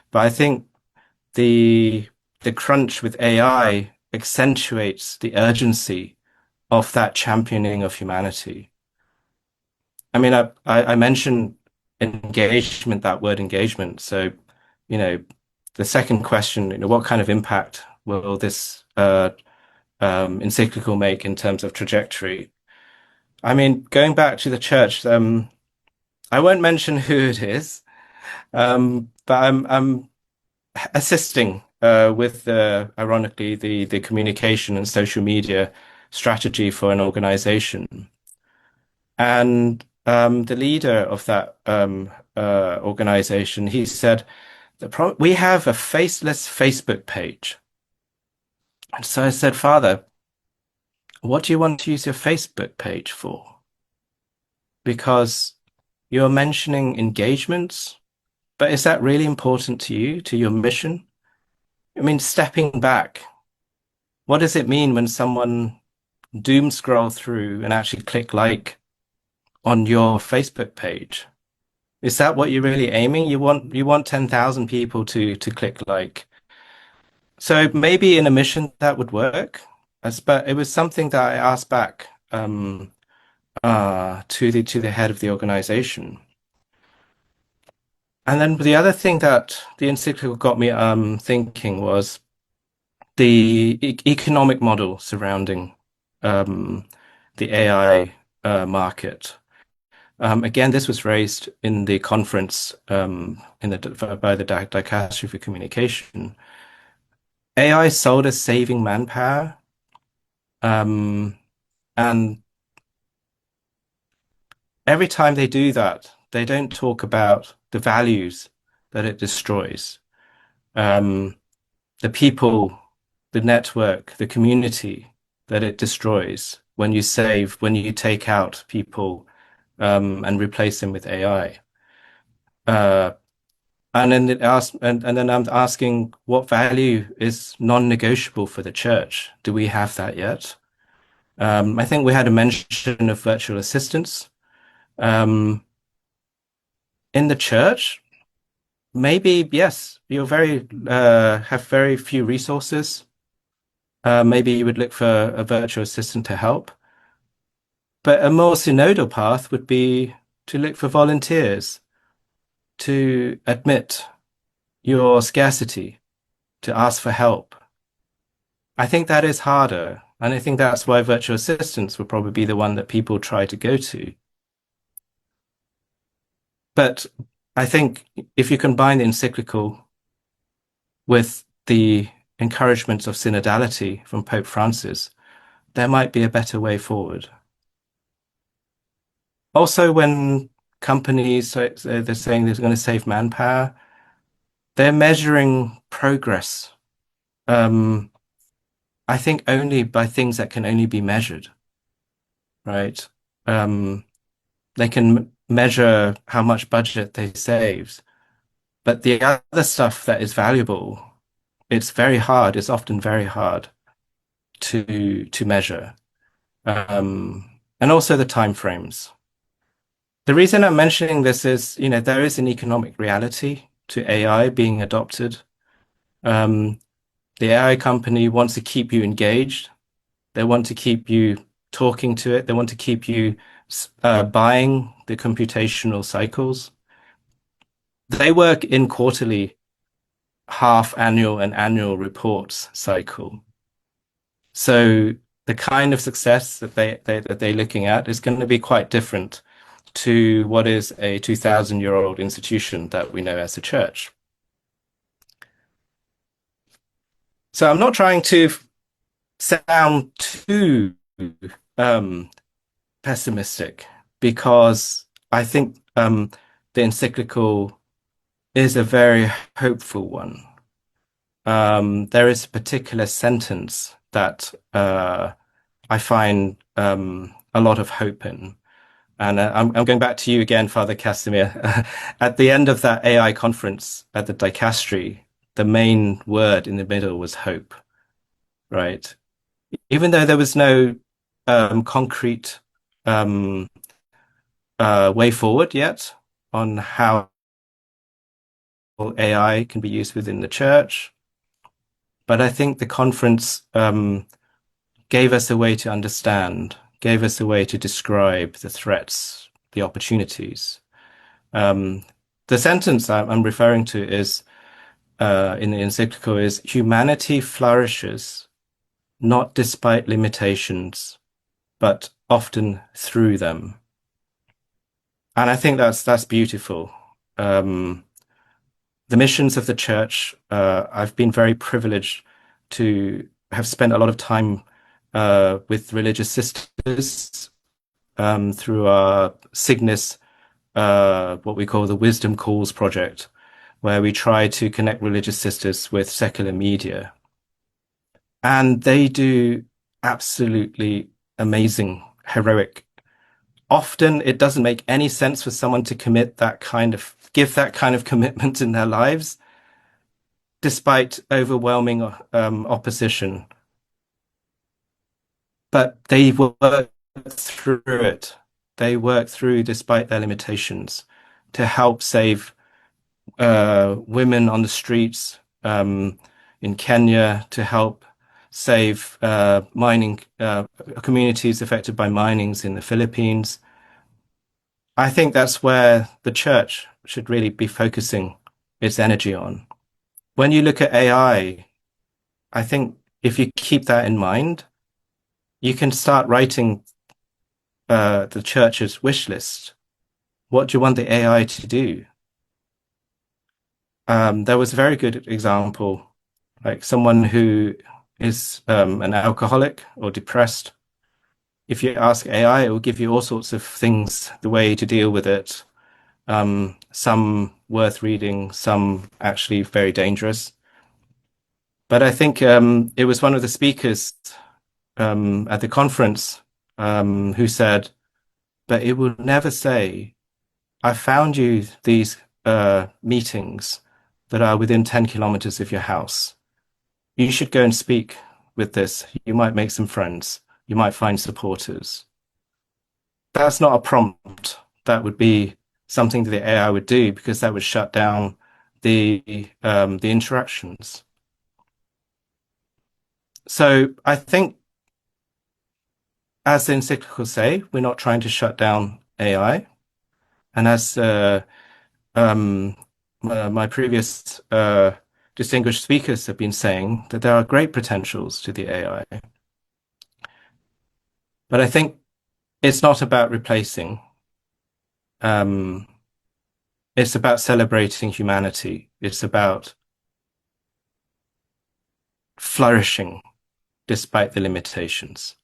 But I think the crunch with AI accentuates the urgency of that championing of humanity. I mean, I mentioned engagement, that word engagement. So, you know, the second question, what kind of impact will this encyclical make in terms of trajectory? I mean, going back to the church, I won't mention who it is, but I'm assisting with ironically the communication and social media strategy for an organization. And the leader of that organization, he said, we have a faceless Facebook page. And so I said, Father, what do you want to use your Facebook page for? Because you're mentioning engagements, but is that really important to you, to your mission? I mean, stepping back, what does it mean when someone doom scroll through and actually click like on your Facebook page? Is that what you're really aiming? You want 10,000 people to click like. So maybe in a mission that would work. But it was something that I asked back to the head of the organization. And then the other thing that the encyclical got me thinking was the economic model surrounding um, the AI market. Again, this was raised in the conference by the Dicastery for Communication. AI is sold as saving manpower, and every time they do that, they don't talk about the values that it destroys. The people, the network, the community that it destroys when you take out people and replace them with AI. And then I'm asking, what value is non-negotiable for the church? Do we have that yet? I think we had a mention of virtual assistants. In the church, maybe yes, you're have very few resources. Maybe you would look for a virtual assistant to help. But a more synodal path would be to look for volunteers, to admit your scarcity, to ask for help. I think that is harder, and I think that's why virtual assistants would probably be the one that people try to go to. But I think if you combine the encyclical with the encouragement of synodality from Pope Francis, there might be a better way forward. Also, when companies, so they're saying they're going to save manpower, they're measuring progress. I think only by things that can only be measured, right? They can measure how much budget they saved, but the other stuff that is valuable, it's very hard. It's often very hard to measure, and also the time frames. The reason I'm mentioning this is, there is an economic reality to AI being adopted. The AI company wants to keep you engaged. They want to keep you talking to it. They want to keep you buying the computational cycles. They work in quarterly, half annual, and annual reports cycle. So the kind of success that they're looking at is going to be quite different to what is a 2,000-year-old institution that we know as a church. So I'm not trying to sound too pessimistic, because I think the encyclical is a very hopeful one. There is a particular sentence that I find a lot of hope in. And I'm going back to you again, Father Casimir. At the end of that AI conference at the dicastery, the main word in the middle was hope, right? Even though there was no concrete way forward yet on how AI can be used within the church, but I think the conference gave us a way to understand, gave us a way to describe the threats, the opportunities. The sentence I'm referring to is in the encyclical is, humanity flourishes not despite limitations, but often through them. And I think that's beautiful. The missions of the church, I've been very privileged to have spent a lot of time with religious sisters through our Cygnus, what we call the Wisdom Calls project, where we try to connect religious sisters with secular media. And they do absolutely amazing, heroic. Often it doesn't make any sense for someone to give that kind of commitment in their lives, despite overwhelming opposition. But they work through it. They work through despite their limitations to help save women on the streets in Kenya, to help save mining communities affected by minings in the Philippines. I think that's where the church should really be focusing its energy on. When you look at AI, I think if you keep that in mind, you can start writing the church's wish list. What do you want the AI to do? There was a very good example, like someone who is an alcoholic or depressed. If you ask AI, it will give you all sorts of things, the way to deal with it. Some worth reading, some actually very dangerous. But I think it was one of the speakers at the conference who said, but it will never say, I found you these meetings that are within 10 kilometers of your house. You should go and speak with this. You might make some friends. You might find supporters. That's not a prompt. That would be something that the AI would do, because that would shut down the interactions. So I think, as the encyclicals say, we're not trying to shut down AI. And as my previous distinguished speakers have been saying, that there are great potentials to the AI. But I think it's not about replacing. It's about celebrating humanity. It's about flourishing despite the limitations.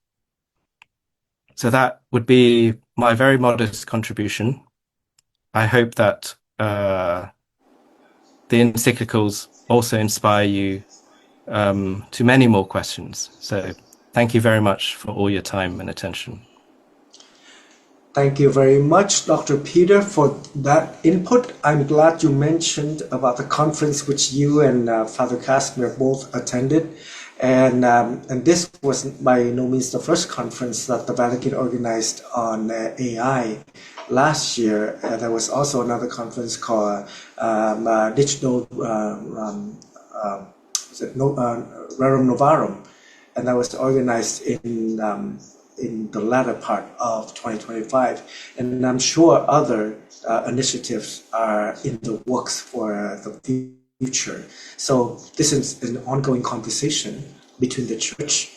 So that would be my very modest contribution. I hope that the encyclicals also inspire you to many more questions. So thank you very much for all your time and attention. Thank you very much, Dr. Peter, for that input. I'm glad you mentioned about the conference which you and Father Casimir both attended. And this was by no means the first conference that the Vatican organized on AI. Last year, there was also another conference called Digital Rerum Novarum, and that was organized in the latter part of 2025. And I'm sure other initiatives are in the works for the future. So this is an ongoing conversation between the church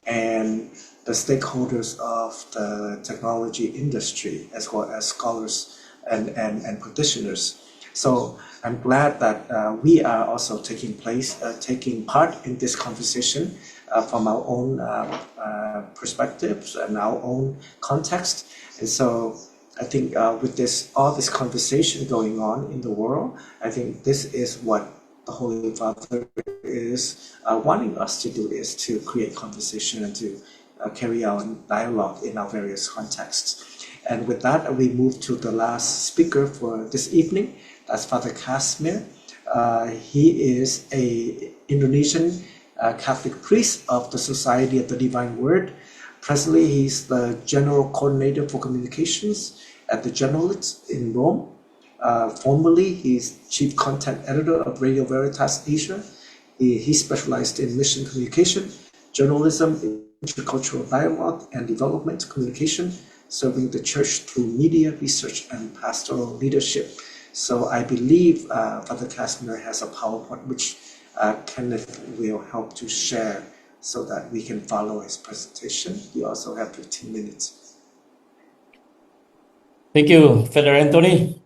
and the stakeholders of the technology industry, as well as scholars and practitioners. So I'm glad that we are also taking part in this conversation from our own perspectives and our own context. And so I think with all this conversation going on in the world, I think this is what the Holy Father is wanting us to do, is to create conversation and to carry out dialogue in our various contexts. And with that, we move to the last speaker for this evening. That's Father Casimir. He is an Indonesian Catholic priest of the Society of the Divine Word. Presently, he's the General Coordinator for Communications at the Generalites in Rome. Formerly, he's Chief Content Editor of Radio Veritas Asia. He specialized in mission communication, journalism, intercultural dialogue, and development communication, serving the Church through media research and pastoral leadership. So I believe Father Casimir has a PowerPoint which Kenneth will help to share so that we can follow his presentation. You also have 15 minutes. Thank you, Father Anthony.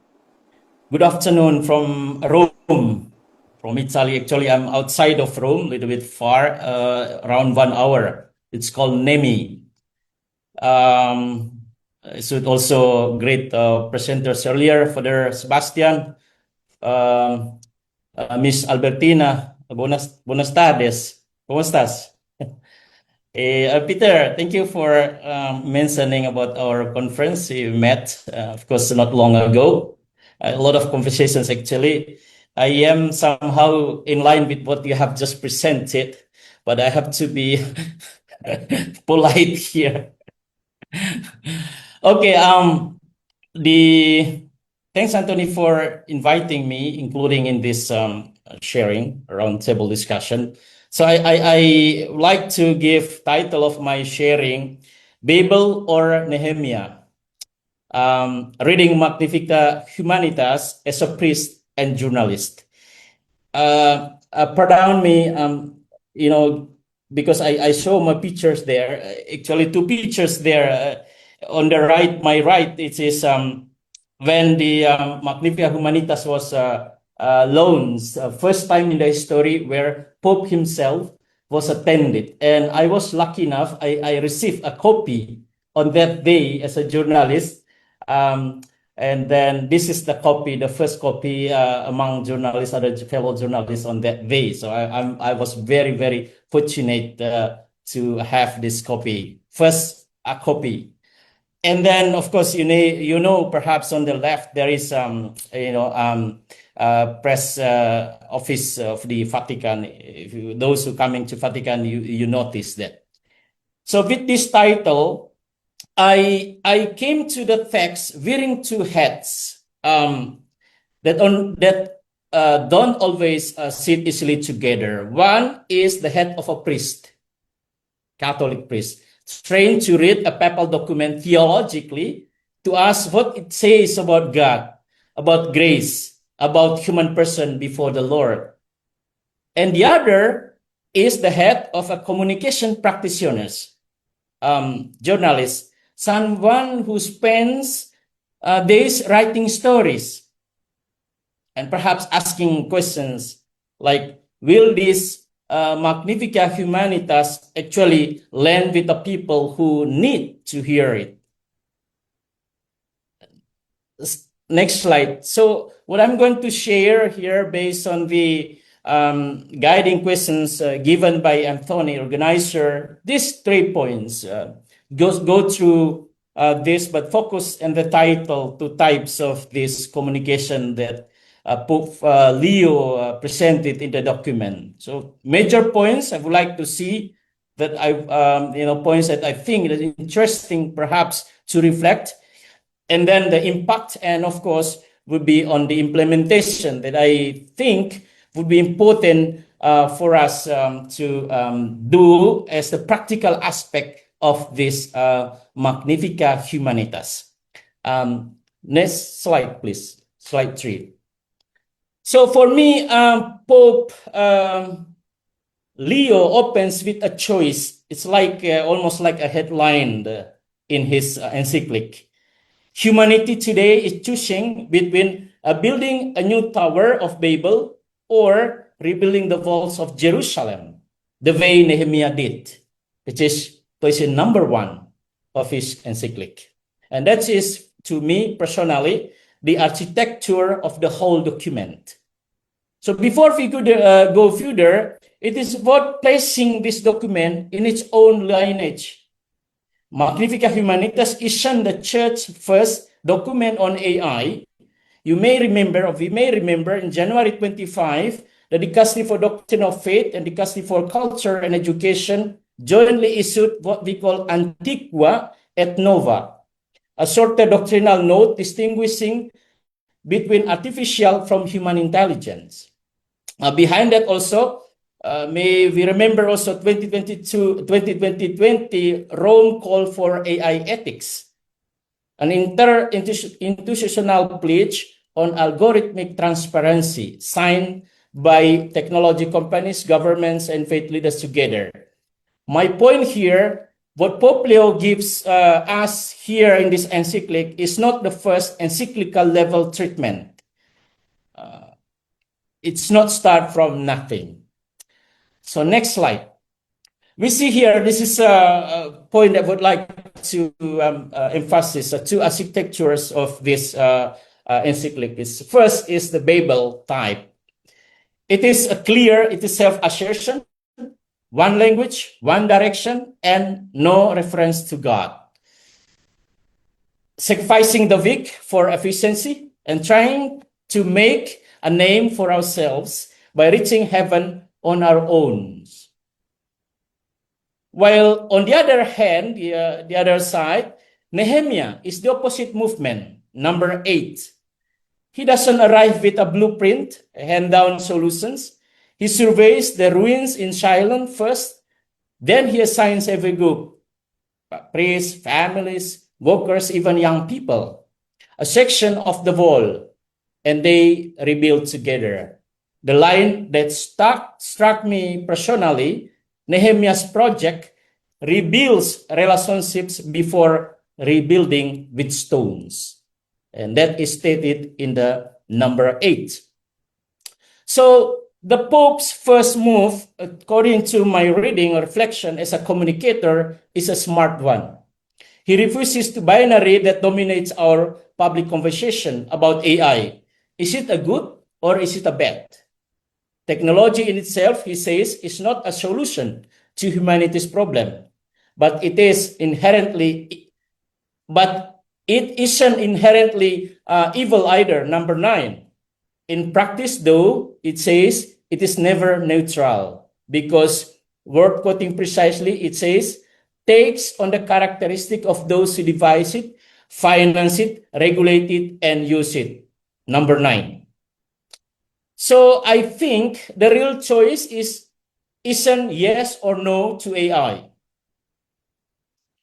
Good afternoon from Rome, from Italy. Actually, I'm outside of Rome, a little bit far, around 1 hour. It's called Nemi. So also great presenters earlier, Father Sebastian, Miss Albertina. Buenas tardes. ¿Cómo estás? Peter, thank you for mentioning about our conference. We met, of course, not long ago. A lot of conversations, actually. I am somehow in line with what you have just presented, but I have to be polite here. Okay, thanks, Anthony, for inviting me, including in this sharing roundtable discussion. So I like to give title of my sharing, Babel or Nehemiah. Reading Magnifica Humanitas as a priest and journalist. Pardon me, because I show my pictures there. Actually, two pictures there. On the right, my right, it is when the Magnifica Humanitas was launched, first time in the history where Pope himself was attended. And I was lucky enough, I received a copy on that day as a journalist. And then this is the copy, the first copy among journalists, other fellow journalists on that day. So I was very, very fortunate to have this copy, first a copy. And then, of course, you know, perhaps on the left there is press office of the Vatican. If those who coming to Vatican, you notice that. So with this title, I came to the text wearing two hats that don't always sit easily together. One is the head of a priest, Catholic priest, trained to read a papal document theologically to ask what it says about God, about grace, about human person before the Lord. And the other is the head of a communication practitioners, journalist, someone who spends days writing stories, and perhaps asking questions like, will this Magnifica Humanitas actually land with the people who need to hear it? Next slide. So what I'm going to share here based on the guiding questions given by Anthony, organizer, these 3 points. Go through this, but focus on the title, 2 types of this communication that Pope Leo presented in the document. So major points I would like to see that points that I think is interesting perhaps to reflect, and then the impact, and of course would be on the implementation that I think would be important for us to do as the practical aspect of this Magnifica Humanitas. Next slide, please. Slide 3. So for me, Pope Leo opens with a choice. It's like almost like a headline in his encyclic. Humanity today is choosing between building a new Tower of Babel or rebuilding the walls of Jerusalem, the way Nehemiah did, which is question number 1 of his encyclic. And that is, to me personally, the architecture of the whole document. So before we could go further, it is worth placing this document in its own lineage. Magnifica Humanitas isn't the church's first document on AI. You may remember, or we may remember, in January 25, the Dicastery for Doctrine of Faith and Dicastery for Culture and Education jointly issued what we call Antiqua et Nova, a shorter doctrinal note distinguishing between artificial from human intelligence. Behind that also, may we remember also 2020 Rome called for AI ethics, an institutional pledge on algorithmic transparency signed by technology companies, governments, and faith leaders together. My point here, what Pope Leo gives us here in this encyclic is not the first encyclical level treatment. It's not start from nothing. So next slide. We see here, this is a point I would like to emphasize, 2 architectures of this encyclic. First is the Babel type. It is clear, it is self-assertion, one language, one direction, and no reference to God. Sacrificing the weak for efficiency and trying to make a name for ourselves by reaching heaven on our own. While on the other hand, the other side, Nehemiah is the opposite movement, number 8. He doesn't arrive with a blueprint, hand-down solutions. He surveys the ruins in Shiloh first, then he assigns every group, priests, families, workers, even young people, a section of the wall, and they rebuild together. The line that struck me personally, Nehemiah's project rebuilds relationships before rebuilding with stones. And that is stated in the number 8. So the Pope's first move, according to my reading or reflection as a communicator, is a smart one. He refuses to binary that dominates our public conversation about AI. Is it a good or is it a bad? Technology in itself, he says, is not a solution to humanity's problem, but it isn't inherently evil either. Number 9. In practice, though, it says it is never neutral because, word quoting precisely, it says, takes on the characteristic of those who devise it, finance it, regulate it, and use it. Number 9. So I think the real choice isn't yes or no to AI.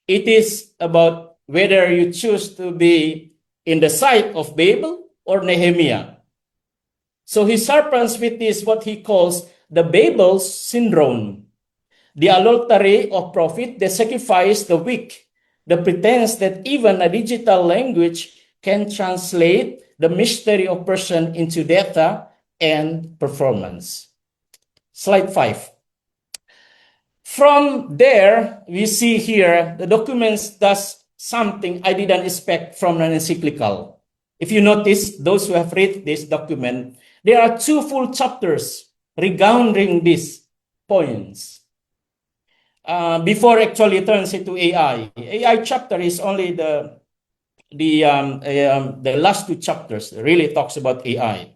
It is about whether you choose to be in the side of Babel or Nehemiah. So he sharpens with this what he calls the Babel syndrome, the adultery of profit, the sacrifice, the weak, the pretense that even a digital language can translate the mystery of person into data and performance. Slide 5. From there, we see here the documents does something I didn't expect from an encyclical. If you notice, those who have read this document, there are 2 full chapters regarding these points. Before actually it turns into AI. AI chapter is only the last 2 chapters really talks about AI.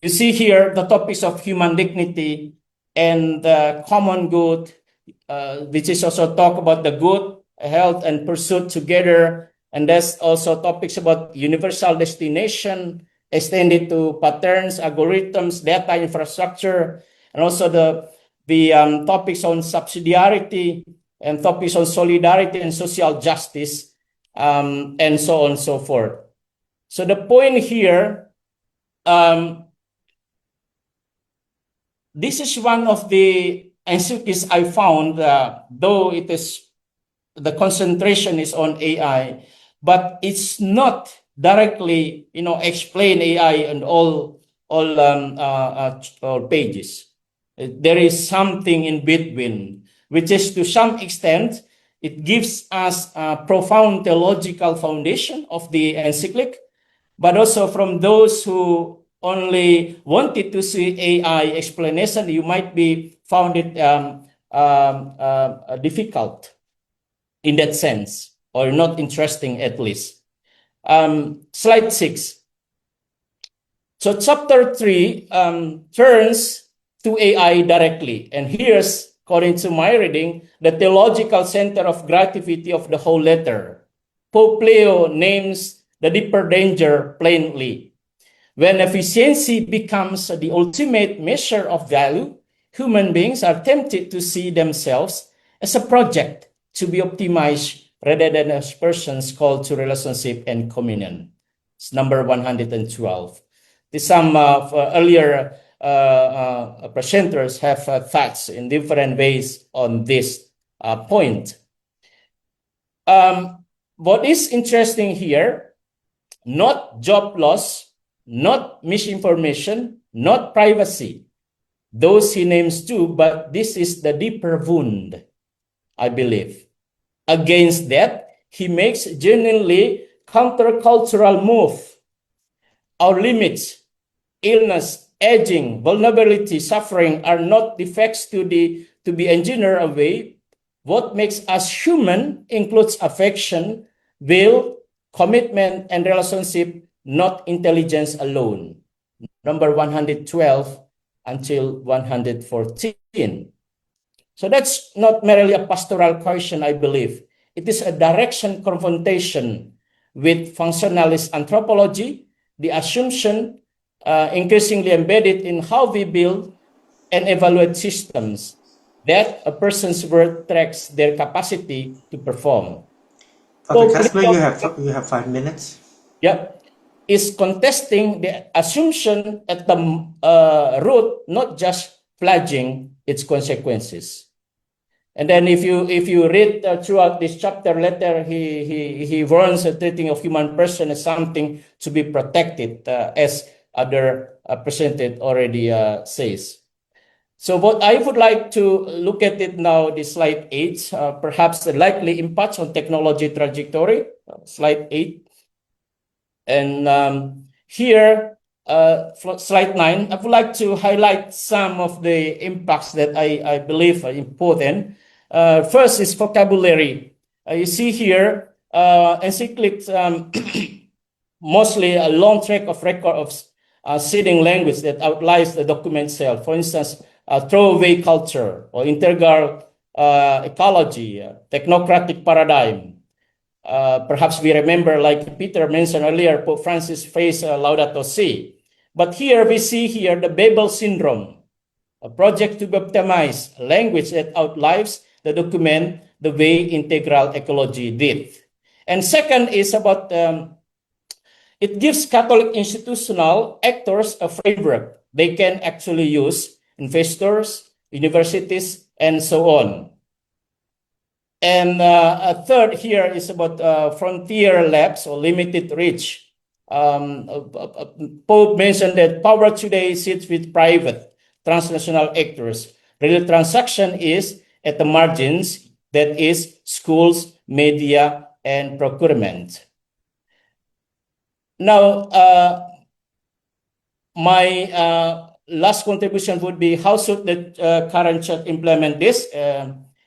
You see here the topics of human dignity and the common good, which is also talk about the good, health, and pursuit together. And there's also topics about universal destination, extended to patterns, algorithms, data infrastructure, and also the topics on subsidiarity and topics on solidarity and social justice, and so on and so forth. So the point here, this is one of the encyclicals I found, though it is the concentration is on AI, but it's not directly, explain AI and all pages. There is something in between, which is to some extent, it gives us a profound theological foundation of the encyclic, but also from those who only wanted to see AI explanation, you might be found it difficult in that sense, or not interesting at least. Slide 6. So chapter 3 turns to AI directly. And here's, according to my reading, the theological center of gravity of the whole letter. Pope Leo names the deeper danger plainly. When efficiency becomes the ultimate measure of value, human beings are tempted to see themselves as a project to be optimized rather than as persons called to relationship and communion. It's number 112. Some earlier presenters have thoughts in different ways on this point. What is interesting here, not job loss, not misinformation, not privacy. Those he names too, but this is the deeper wound, I believe. Against that, he makes genuinely countercultural move. Our limits, illness, aging, vulnerability, suffering are not defects to be engineered away. What makes us human includes affection, will, commitment, and relationship, not intelligence alone. Number 112 until 114. So that's not merely a pastoral question, I believe. It is a direction confrontation with functionalist anthropology, the assumption increasingly embedded in how we build and evaluate systems, that a person's worth tracks their capacity to perform. Father Casper, you have 5 minutes. Yeah, is contesting the assumption at the root, not just flagging its consequences. And then if you read throughout this chapter letter, he warns the treating of human person as something to be protected, as other presented already says. So what I would like to look at it now, this slide 8, perhaps the likely impacts on technology trajectory, slide 8. And here, slide 9, I would like to highlight some of the impacts that I believe are important. First is vocabulary. You see here, encyclics, mostly a long track of record of seeding language that outlines the document itself. For instance, throwaway culture or integral ecology, technocratic paradigm. Perhaps we remember, like Peter mentioned earlier, Pope Francis phrase Laudato Si. But here we see here the Babel syndrome, a project to optimize language that outlives the document the way integral ecology did. And second is about, it gives Catholic institutional actors a framework they can actually use, investors, universities, and so on. And a third here is about frontier labs or limited reach. Pope mentioned that power today sits with private transnational actors. Real transaction is at the margins, that is schools, media, and procurement. Now, my last contribution would be how should the current church implement this?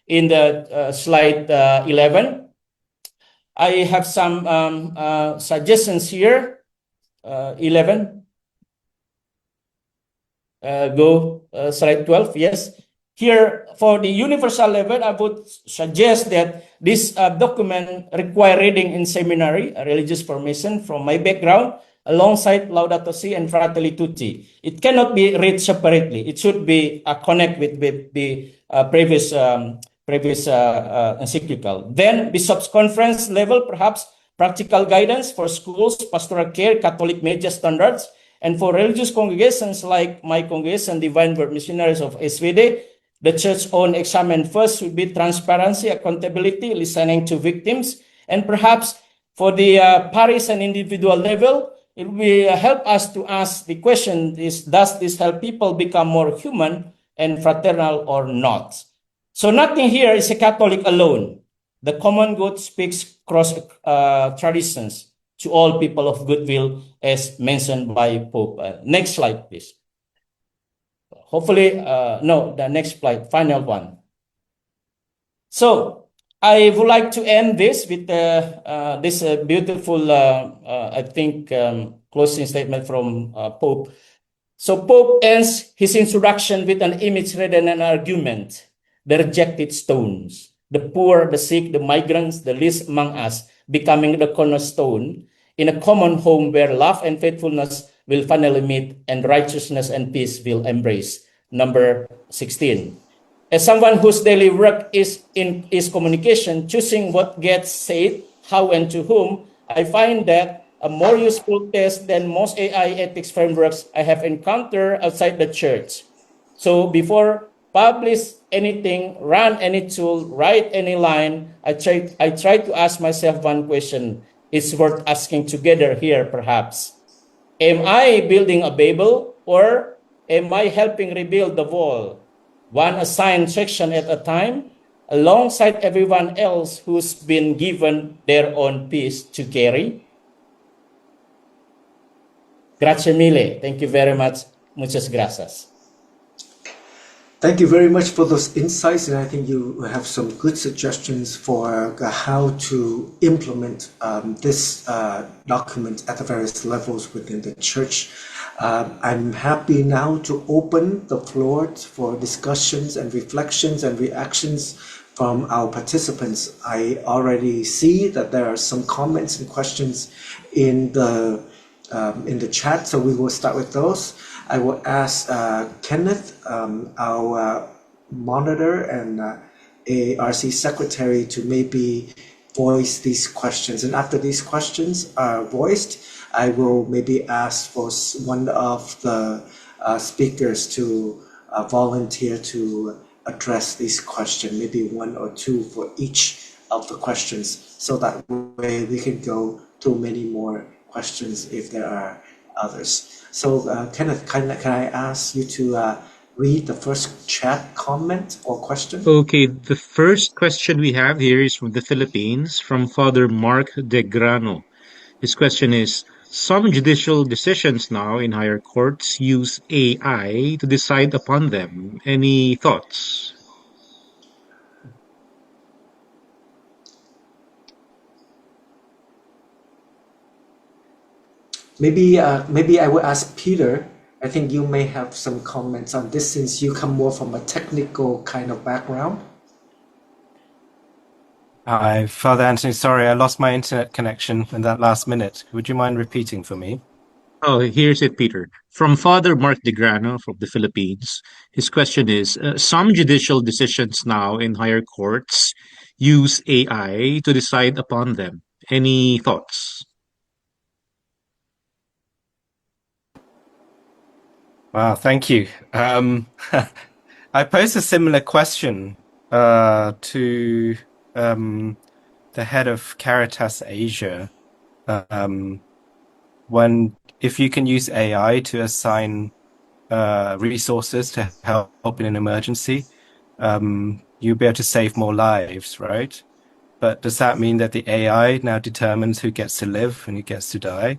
In the slide 11, I have some suggestions here. 11. Go slide 12. Yes. Here, for the universal level, I would suggest that this document require reading in seminary, religious formation from my background, alongside Laudato Si and Fratelli Tutti. It cannot be read separately. It should be connect with the previous encyclical. Then, Bishops' Conference level, perhaps practical guidance for schools, pastoral care, Catholic media standards, and for religious congregations like my congregation, Divine Word Missionaries of SVD, the church's own examen first should be transparency, accountability, listening to victims, and perhaps for the parish and individual level, it will help us to ask the question: does this help people become more human and fraternal or not? So nothing here is a Catholic alone. The common good speaks cross traditions to all people of goodwill, as mentioned by Pope. Next slide, please. Hopefully, no, the next slide, final one. So I would like to end this with this beautiful, I think, closing statement from Pope. So Pope ends his introduction with an image rather than an argument. The rejected stones, the poor, the sick, the migrants, the least among us, becoming the cornerstone in a common home where love and faithfulness will finally meet and righteousness and peace will embrace. Number 16. As someone whose daily work is communication, choosing what gets said, how and to whom, I find that a more useful test than most AI ethics frameworks I have encountered outside the church. So before publish anything, run any tool, write any line, I try to ask myself one question. It's worth asking together here, perhaps. Am I building a Babel, or am I helping rebuild the wall, one assigned section at a time, alongside everyone else who's been given their own piece to carry? Grazie mille. Thank you very much. Muchas gracias. Thank you very much for those insights, and I think you have some good suggestions for how to implement this document at the various levels within the church. I'm happy now to open the floor for discussions and reflections and reactions from our participants. I already see that there are some comments and questions in the chat, so we will start with those. I will ask Kenneth, our monitor and ARC secretary, to maybe voice these questions. And after these questions are voiced, I will maybe ask for one of the speakers to volunteer to address these questions, maybe one or two for each of the questions, so that way we can go through many more questions if there are others. So Kenneth, can I ask you to read the first chat comment or question? Okay, the first question we have here is from the Philippines, from Father Mark De Grano. His question is: some judicial decisions now in higher courts use AI to decide upon them. Any thoughts? Maybe I will ask Peter. I think you may have some comments on this, since you come more from a technical kind of background. Hi, Father Anthony. Sorry, I lost my internet connection in that last minute. Would you mind repeating for me? Oh, here's it, Peter. From Father Mark De Grano from the Philippines. His question is: some judicial decisions now in higher courts use AI to decide upon them. Any thoughts? Wow, thank you. I posed a similar question to the head of Caritas Asia, if you can use AI to assign resources to help in an emergency, you'll be able to save more lives, right? But does that mean that the AI now determines who gets to live and who gets to die?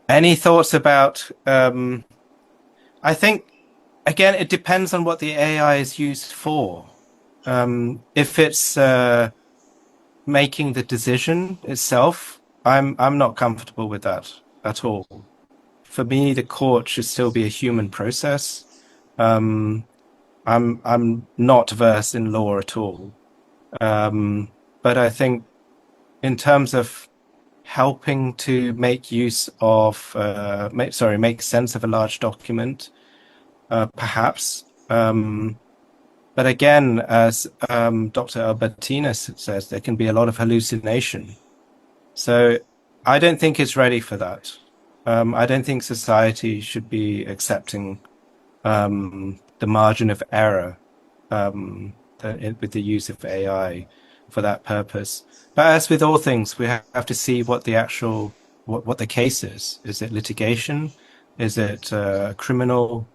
Any thoughts about, I think, again, it depends on what the AI is used for. If it's making the decision itself, I'm not comfortable with that at all. For me, the court should still be a human process. I'm not versed in law at all. But I think in terms of helping to make use of, make sense of a large document, perhaps. But again, as Dr. Albertina says, there can be a lot of hallucination. So I don't think it's ready for that. I don't think society should be accepting the margin of error with the use of AI for that purpose. But as with all things, we have to see what the actual what the case is. Is it litigation? Is it criminal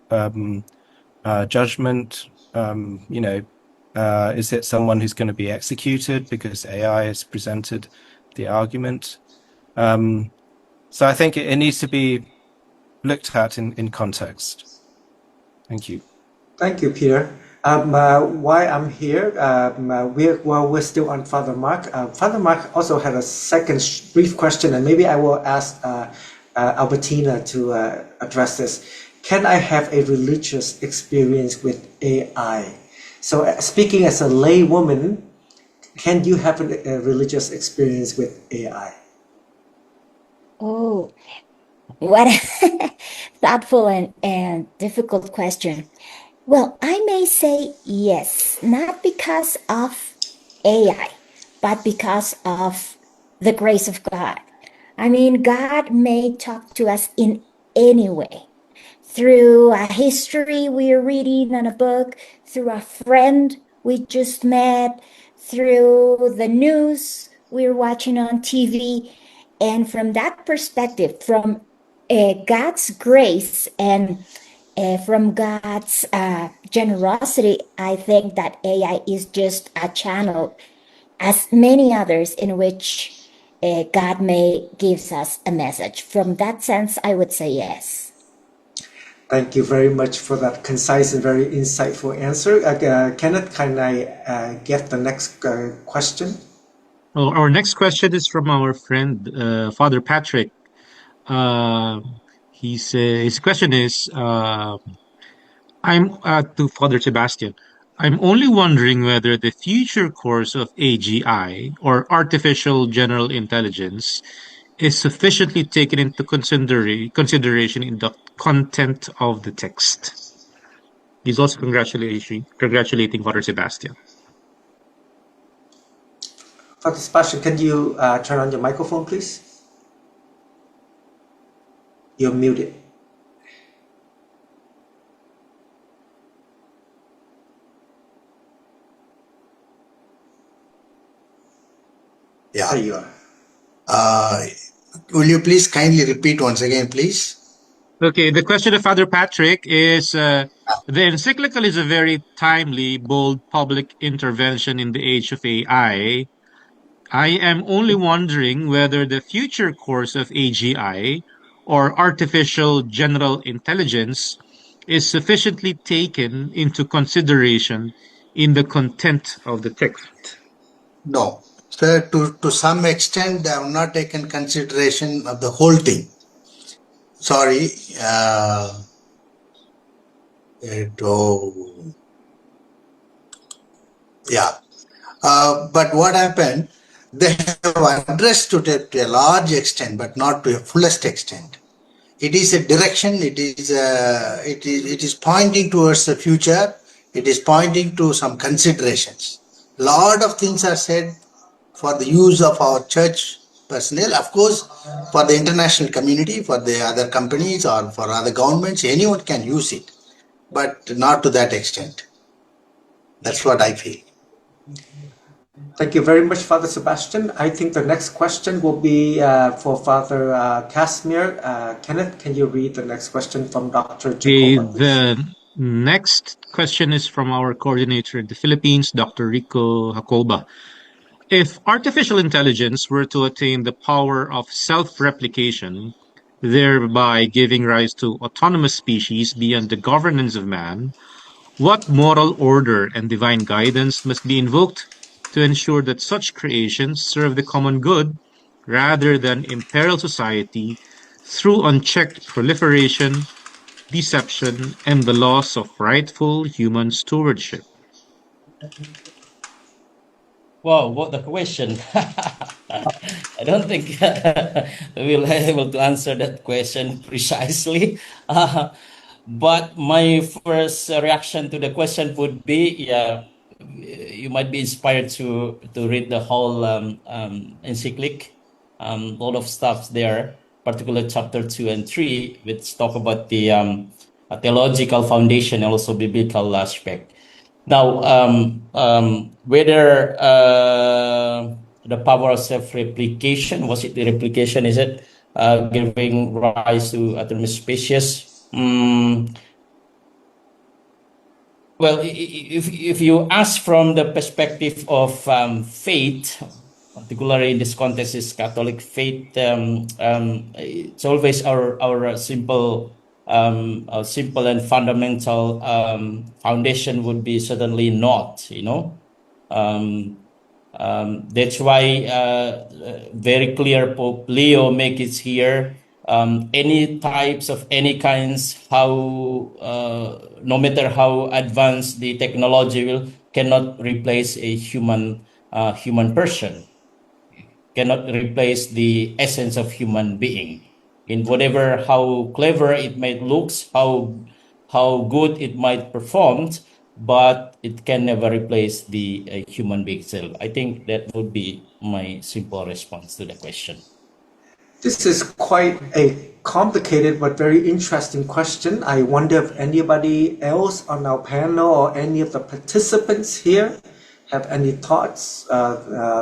judgment? Is it someone who's going to be executed because AI has presented the argument? So I think it needs to be looked at in context. Thank you. Thank you, Peter. Why I'm here, we're still on Father Mark. Father Mark also had a second brief question, and maybe I will ask Albertina to address this. Can I have a religious experience with AI? So speaking as a lay woman, can you have a religious experience with AI? Oh, what a thoughtful and difficult question. Well, I may say yes, not because of AI, but because of the grace of God. I mean, God may talk to us in any way, through a history we're reading on a book, through a friend we just met, through the news we're watching on TV. And from that perspective, from God's grace and from God's generosity, I think that AI is just a channel, as many others, in which God may gives us a message. From that sense, I would say yes. Thank you very much for that concise and very insightful answer. Kenneth, can I get the next question? Well, our next question is from our friend, Father Patrick. His question is, I'm to Father Sebastian. I'm only wondering whether the future course of AGI, or artificial general intelligence, is sufficiently taken into consideration in the content of the text. He's also congratulating Father Sebastian. Father Sebastian, can you turn on your microphone, please? You're muted. Yeah. There you are. Will you please kindly repeat once again, please? Okay, the question of Father Patrick is, the encyclical is a very timely, bold public intervention in the age of AI. I am only wondering whether the future course of AGI, or artificial general intelligence, is sufficiently taken into consideration in the content of the text. No. So to some extent, they have not taken consideration of the whole thing. Sorry. Yeah. But what happened? They have addressed it to a large extent, but not to a fullest extent. It is a direction. It is pointing towards the future. It is pointing to some considerations. A lot of things are said for the use of our church personnel, of course, for the international community, for the other companies, or for other governments. Anyone can use it, but not to that extent. That's what I feel. Thank you very much, Father Sebastian. I think the next question will be for Father Casimir. Kenneth, can you read the next question from Dr. Jacoba, please? The next question is from our coordinator in the Philippines, Dr. Rico Jacoba. If artificial intelligence were to attain the power of self-replication, thereby giving rise to autonomous species beyond the governance of man, what moral order and divine guidance must be invoked to ensure that such creations serve the common good rather than imperil society through unchecked proliferation, deception, and the loss of rightful human stewardship? Wow, what the question? I don't think we'll be able to answer that question precisely. But my first reaction to the question would be, yeah, you might be inspired to read the whole encyclic. A lot of stuff there, particularly chapter 2 and 3, which talk about the theological foundation and also biblical aspect. Now, whether the power of self-replication, was it the replication, is it giving rise to autonomous species? Well, if you ask from the perspective of faith, particularly in this context is Catholic faith, it's always our simple and fundamental foundation would be certainly not, that's why very clear Pope Leo make it here. Any types of any kinds, how no matter how advanced the technology cannot replace a human person, cannot replace the essence of human being. In whatever how clever it might looks, how good it might perform, but it can never replace the human being itself. I think that would be my simple response to the question. This is quite a complicated but very interesting question. I wonder if anybody else on our panel or any of the participants here have any thoughts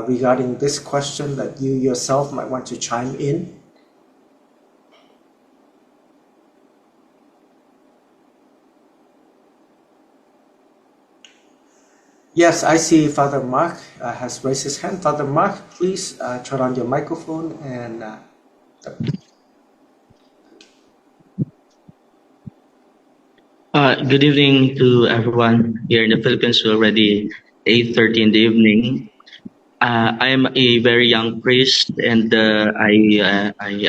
regarding this question that you yourself might want to chime in. Yes, I see Father Mark has raised his hand. Father Mark, please turn on your microphone and Good evening to everyone here in the Philippines. Already 8:30 in the evening. I am a very young priest, and I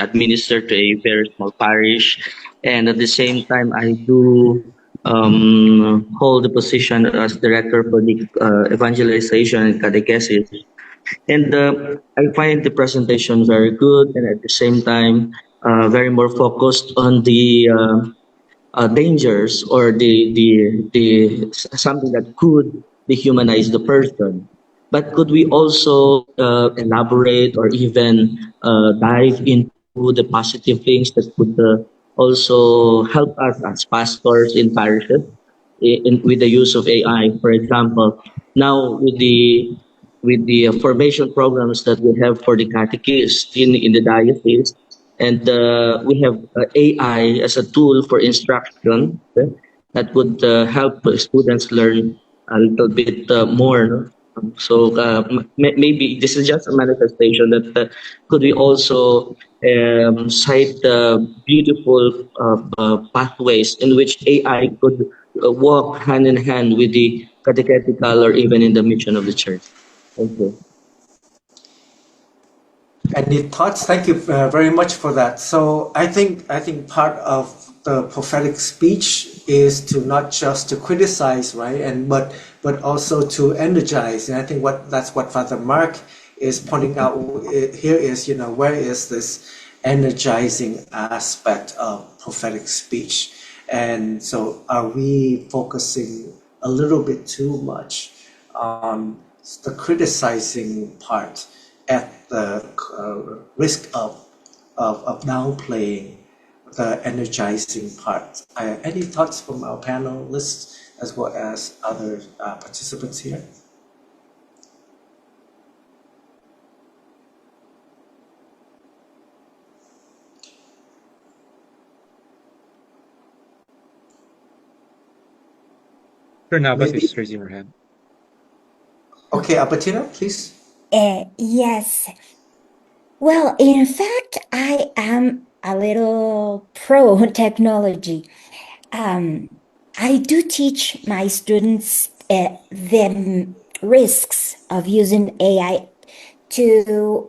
administer to a very small parish, and at the same time I do hold the position as director for the evangelization and catechesis. And I find the presentation very good, and at the same time very more focused on the dangers or the something that could dehumanize the person. But could we also elaborate or even dive into the positive things that could also help us as pastors in parishes with the use of AI, for example? Now with the formation programs that we have for the catechists in the diocese, and we have AI as a tool for instruction that would help students learn a little bit more. No? So maybe this is just a manifestation that could we also cite beautiful pathways in which AI could walk hand in hand with the catechetical or even in the mission of the church. Thank you. any thoughts? Thank you very much for that. So I think part of the prophetic speech is to not just to criticize, right, and but also to energize. And I think that's what Father Mark is pointing out here is, where is this energizing aspect of prophetic speech? And so are we focusing a little bit too much on the criticizing part at the risk of downplaying the energizing part? Any thoughts from our panelists as well as other participants here. Navas Maybe. is raising her hand. Okay, Albertina, please. Yes. Well, in fact, I am a little pro technology. I do teach my students the risks of using AI to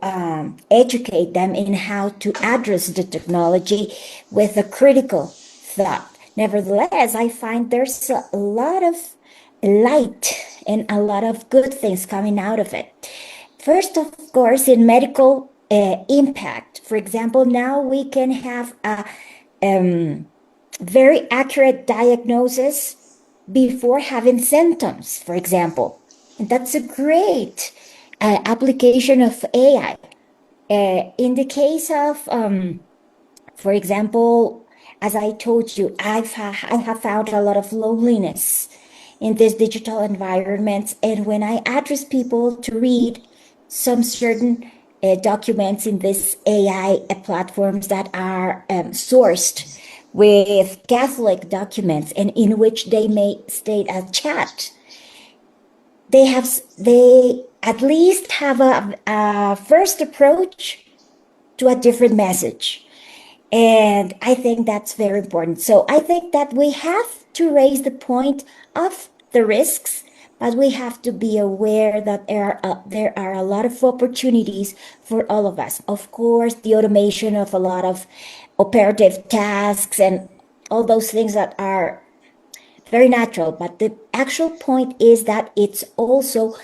educate them in how to address the technology with a critical thought. Nevertheless, I find there's a lot of light and a lot of good things coming out of it. First, of course, in medical impact. For example, now we can have a very accurate diagnosis before having symptoms, for example. And that's a great application of AI. In the case of, for example, as I told you, I have found a lot of loneliness in this digital environment. And when I address people to read some certain documents in this AI platforms that are sourced with Catholic documents and in which they may state a chat, they at least have a first approach to a different message. And I think that's very important. So I think that we have to raise the point of the risks, but we have to be aware that there are a lot of opportunities for all of us. Of course, the automation of a lot of operative tasks and all those things that are very natural. But the actual point is that it's also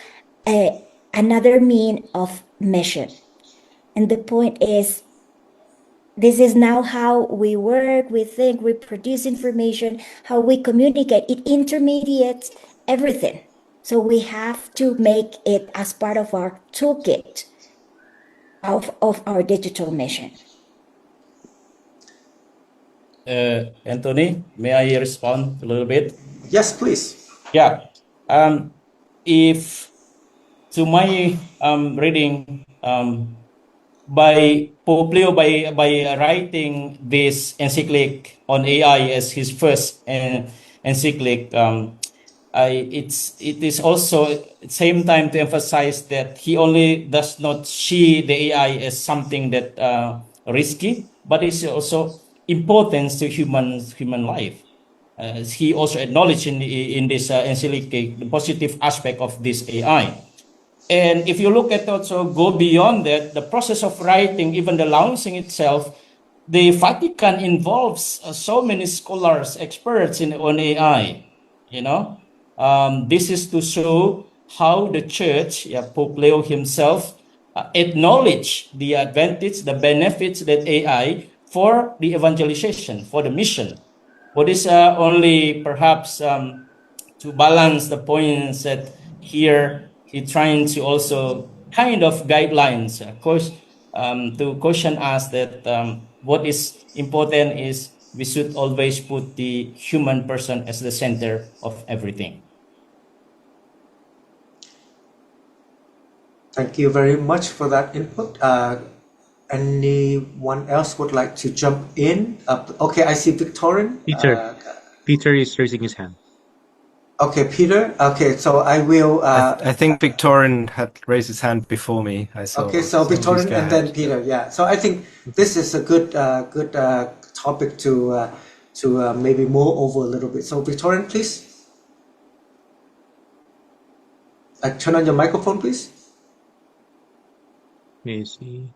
another mean of mission. And the point is, this is now how we work, we think, we produce information, how we communicate. It intermediates everything. So we have to make it as part of our toolkit of our digital mission. Anthony, may I respond a little bit? Yes, please. Yeah. If to my reading by Pope Leo by writing this encyclic on AI as his first encyclic, it is also at the same time to emphasize that he only does not see the AI as something that risky, but it's also important to human life. He also acknowledged in this encyclic the positive aspect of this AI. And if you look at also go beyond that, the process of writing, even the launching itself, the Vatican involves so many scholars, experts on AI. You know, this is to show how the church, Pope Leo himself, acknowledge the advantage, the benefits that AI for the evangelization, for the mission. What is only perhaps to balance the points that here he's trying to also kind of guidelines, of course, to caution us that what is important is we should always put the human person as the center of everything. Thank you very much for that input. Anyone else would like to jump in? Okay, I see Victorian. Peter is raising his hand. Okay, Peter. Okay, so I will. I think Victorian had raised his hand before me. I saw. Okay, so please Victorian go and ahead. then Peter. Yeah. So I think this is a good topic to maybe mull over a little bit. So Victorian, please. Turn on your microphone, please. Let me see.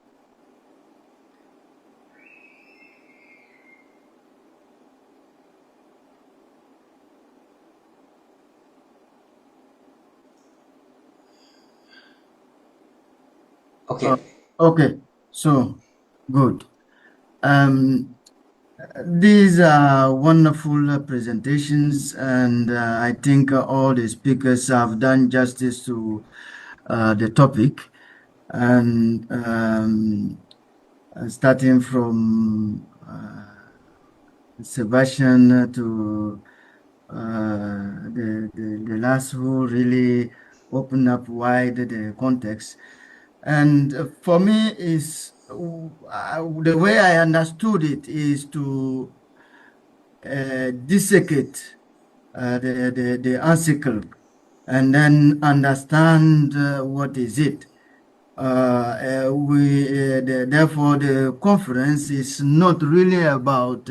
Okay. Okay, so good. These are wonderful presentations, and I think all the speakers have done justice to the topic. And starting from Sebastian to the last who really opened up wide the context. And for me, is the way I understood it is to dissecate the encyclical and then understand what is it. Therefore, the conference is not really about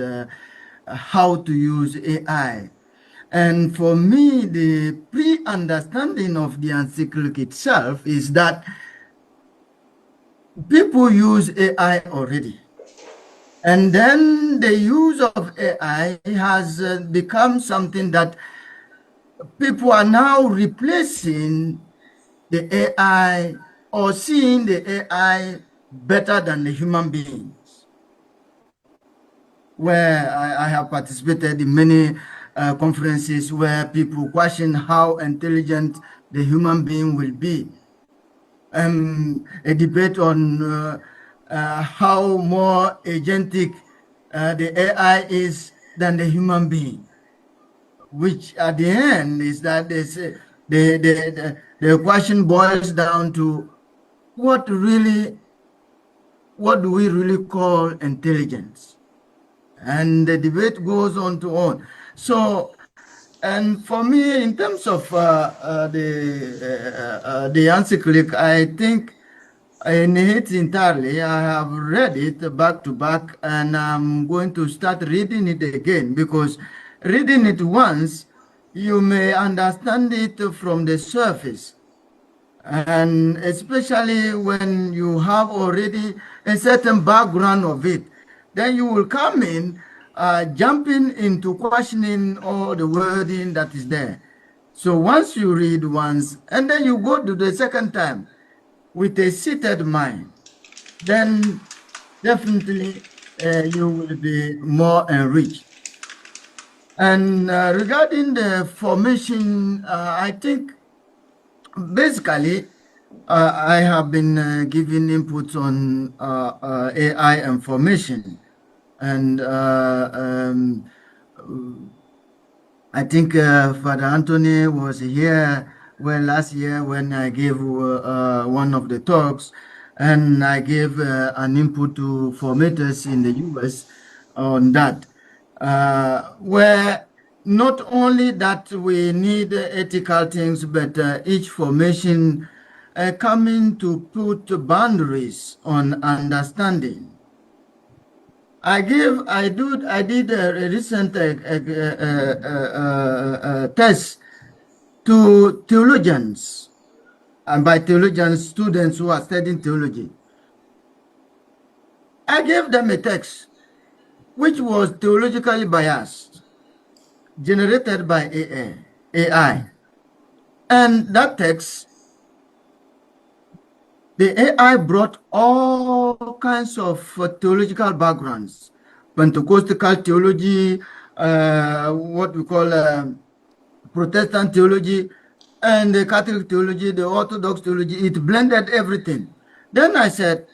how to use AI. And for me, the pre-understanding of the encyclical itself is that people use AI already. And then the use of AI has become something that people are now replacing the AI or seeing the AI better than the human beings. Where I have participated in many conferences where people question how intelligent the human being will be. A debate on how more agentic the AI is than the human being, which at the end is that the question boils down to what do we really call intelligence? And the debate goes on to on. So, and for me, in terms of the encyclical, I think in it entirely, I have read it back to back, and I'm going to start reading it again because reading it once, you may understand it from the surface. And especially when you have already a certain background of it, then you will come in jumping into questioning all the wording that is there. So once you read once, and then you go to the second time with a seated mind, then definitely you will be more enriched. And regarding the formation, I think basically I have been giving inputs on AI and formation. And I think Father Anthony was here last year when I gave one of the talks, and I gave an input to formators in the US on that, where not only that we need ethical things, but each formation coming to put boundaries on understanding. I did a recent test to theologians, and by theologians, students who are studying theology. I gave them a text which was theologically biased, generated by AI. And that text, the AI brought all kinds of theological backgrounds, Pentecostal theology, what we call Protestant theology, and the Catholic theology, the Orthodox theology. It blended everything. Then I said,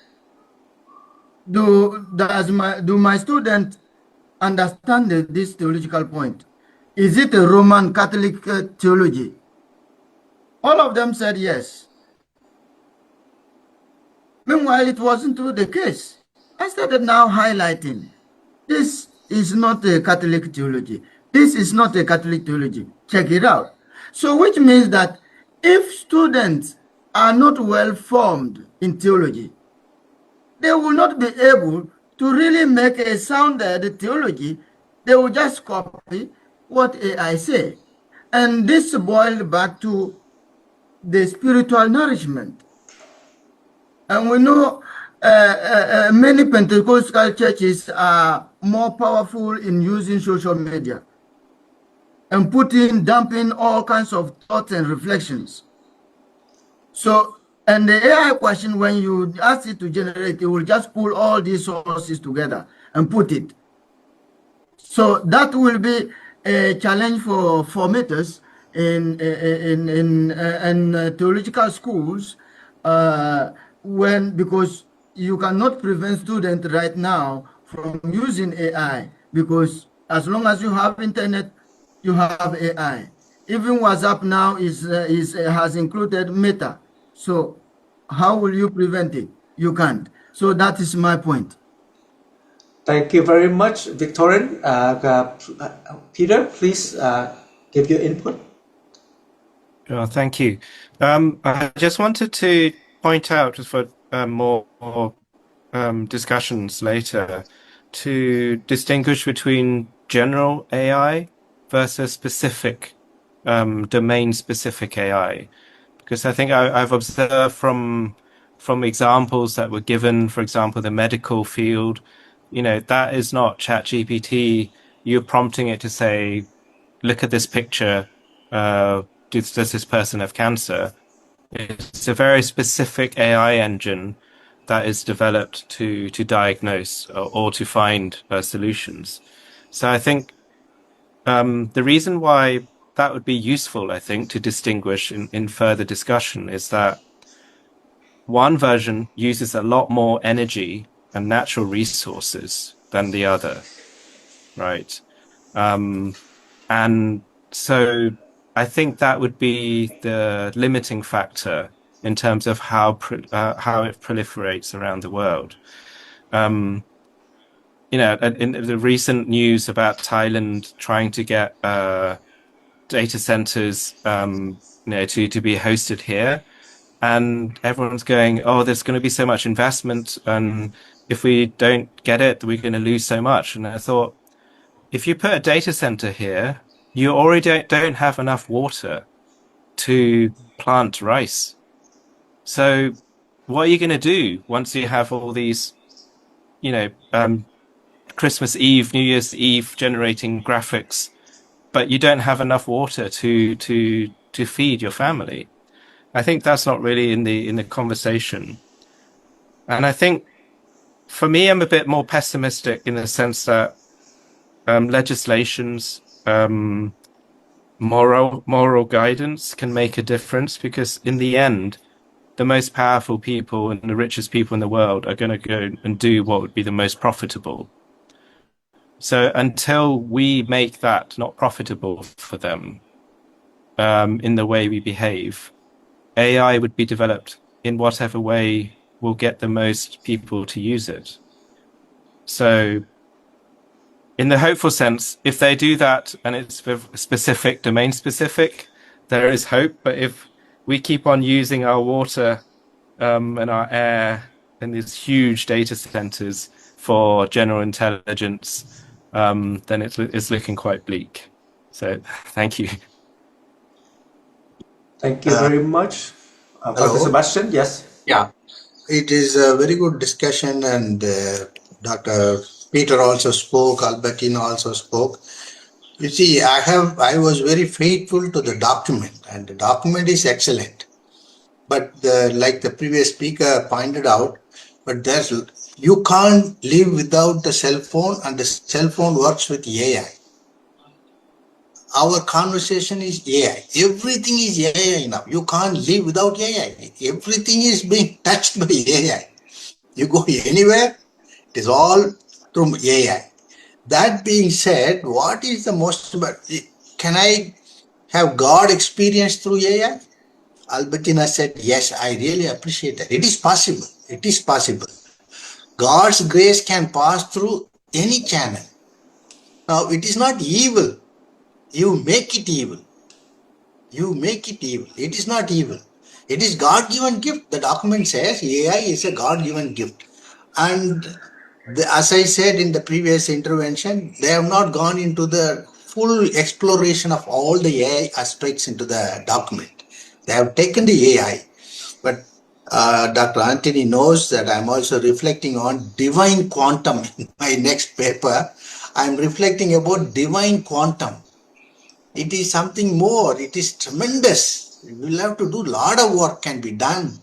do my students understand this theological point? Is it a Roman Catholic theology? All of them said yes. Meanwhile, it wasn't the case. I started now highlighting, this is not a Catholic theology. This is not a Catholic theology. Check it out. So which means that if students are not well formed in theology, they will not be able to really make a sounded theology. They will just copy what AI say. And this boiled back to the spiritual nourishment. And we know many Pentecostal churches are more powerful in using social media and dumping all kinds of thoughts and reflections. So, and the AI question, when you ask it to generate, it will just pull all these sources together and put it. So that will be a challenge for formators in theological schools, because you cannot prevent students right now from using AI, because as long as you have internet, you have AI. Even WhatsApp now has included Meta. So how will you prevent it? You can't. So that is my point. Thank you very much, Victorian. Peter, please give your input. Thank you. I just wanted to point out, just for more discussions later, to distinguish between general AI versus specific domain-specific AI, because I think I've observed from examples that were given, for example, the medical field, that is not ChatGPT. You're prompting it to say, look at this picture. Does this person have cancer? It's a very specific AI engine that is developed to diagnose or to find solutions. So I think the reason why that would be useful, I think, to distinguish in further discussion is that one version uses a lot more energy and natural resources than the other, right? And so I think that would be the limiting factor in terms of how it proliferates around the world. In the recent news about Thailand trying to get data centers, to be hosted here, and everyone's going, "Oh, there's going to be so much investment, and if we don't get it, we're going to lose so much." And I thought, if you put a data center here, you already don't have enough water to plant rice. So what are you going to do once you have all these, Christmas Eve, New Year's Eve generating graphics, but you don't have enough water to feed your family? I think that's not really in the conversation. And I think for me, I'm a bit more pessimistic in the sense that legislations, moral guidance can make a difference, because in the end, the most powerful people and the richest people in the world are going to go and do what would be the most profitable. So until we make that not profitable for them, in the way we behave, AI would be developed in whatever way will get the most people to use it. So in the hopeful sense, if they do that and it's specific, domain specific, there is hope. But if we keep on using our water and our air in these huge data centers for general intelligence, then it's looking quite bleak. So thank you. Thank you very much. Dr. Sebastian, yes? Yeah, it is a very good discussion, and Dr. Peter also spoke, Albertine also spoke. You see, I was very faithful to the document, and the document is excellent. But like the previous speaker pointed out, but you can't live without the cell phone, and the cell phone works with AI. Our conversation is AI. Everything is AI now. You can't live without AI. Everything is being touched by AI. You go anywhere, it is all through AI. That being said, what is the most about? Can I have God experience through AI? Albertina said, yes, I really appreciate that. It is possible. It is possible. God's grace can pass through any channel. Now, it is not evil. You make it evil. You make it evil. It is not evil. It is God-given gift. The document says AI is a God-given gift. And as I said in the previous intervention, they have not gone into the full exploration of all the AI aspects into the document. They have taken the AI, but Dr. Anthony knows that I'm also reflecting on divine quantum in my next paper. I'm reflecting about divine quantum. It is something more. It is tremendous. We will have to do a lot of work can be done.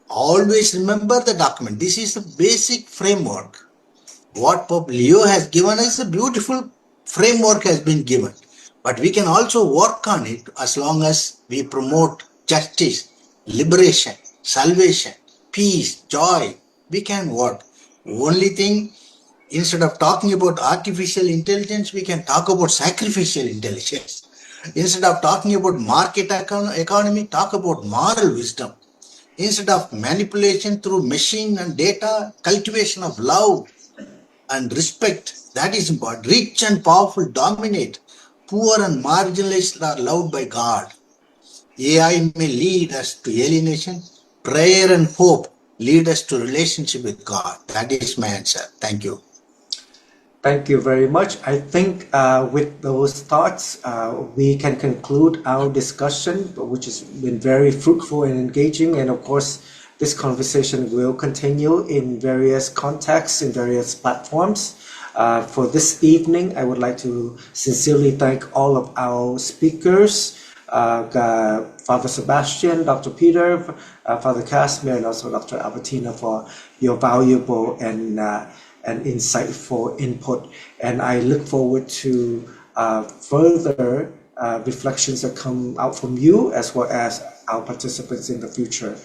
Always remember the document. This is the basic framework. What Pope Leo has given us, a beautiful framework has been given. But we can also work on it as long as we promote justice, liberation, salvation, peace, joy. We can work. Only thing, Instead of talking about artificial intelligence, we can talk about sacrificial intelligence. Instead of talking about market economy, talk about moral wisdom. Instead of manipulation through machine and data, cultivation of love and respect, that is important. Rich and powerful dominate. Poor and marginalized are loved by God. AI may lead us to alienation. Prayer and hope lead us to relationship with God. That is my answer. Thank you. Thank you very much. I think with those thoughts, we can conclude our discussion, which has been very fruitful and engaging. And of course, this conversation will continue in various contexts, in various platforms. For this evening, I would like to sincerely thank all of our speakers, Father Sebastian, Dr. Peter, Father Casimir, and also Dr. Albertina for your valuable and insightful input. And I look forward to further reflections that come out from you as well as our participants in the future.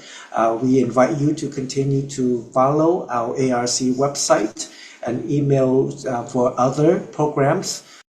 We invite you to continue to follow our ARC website and email for other programs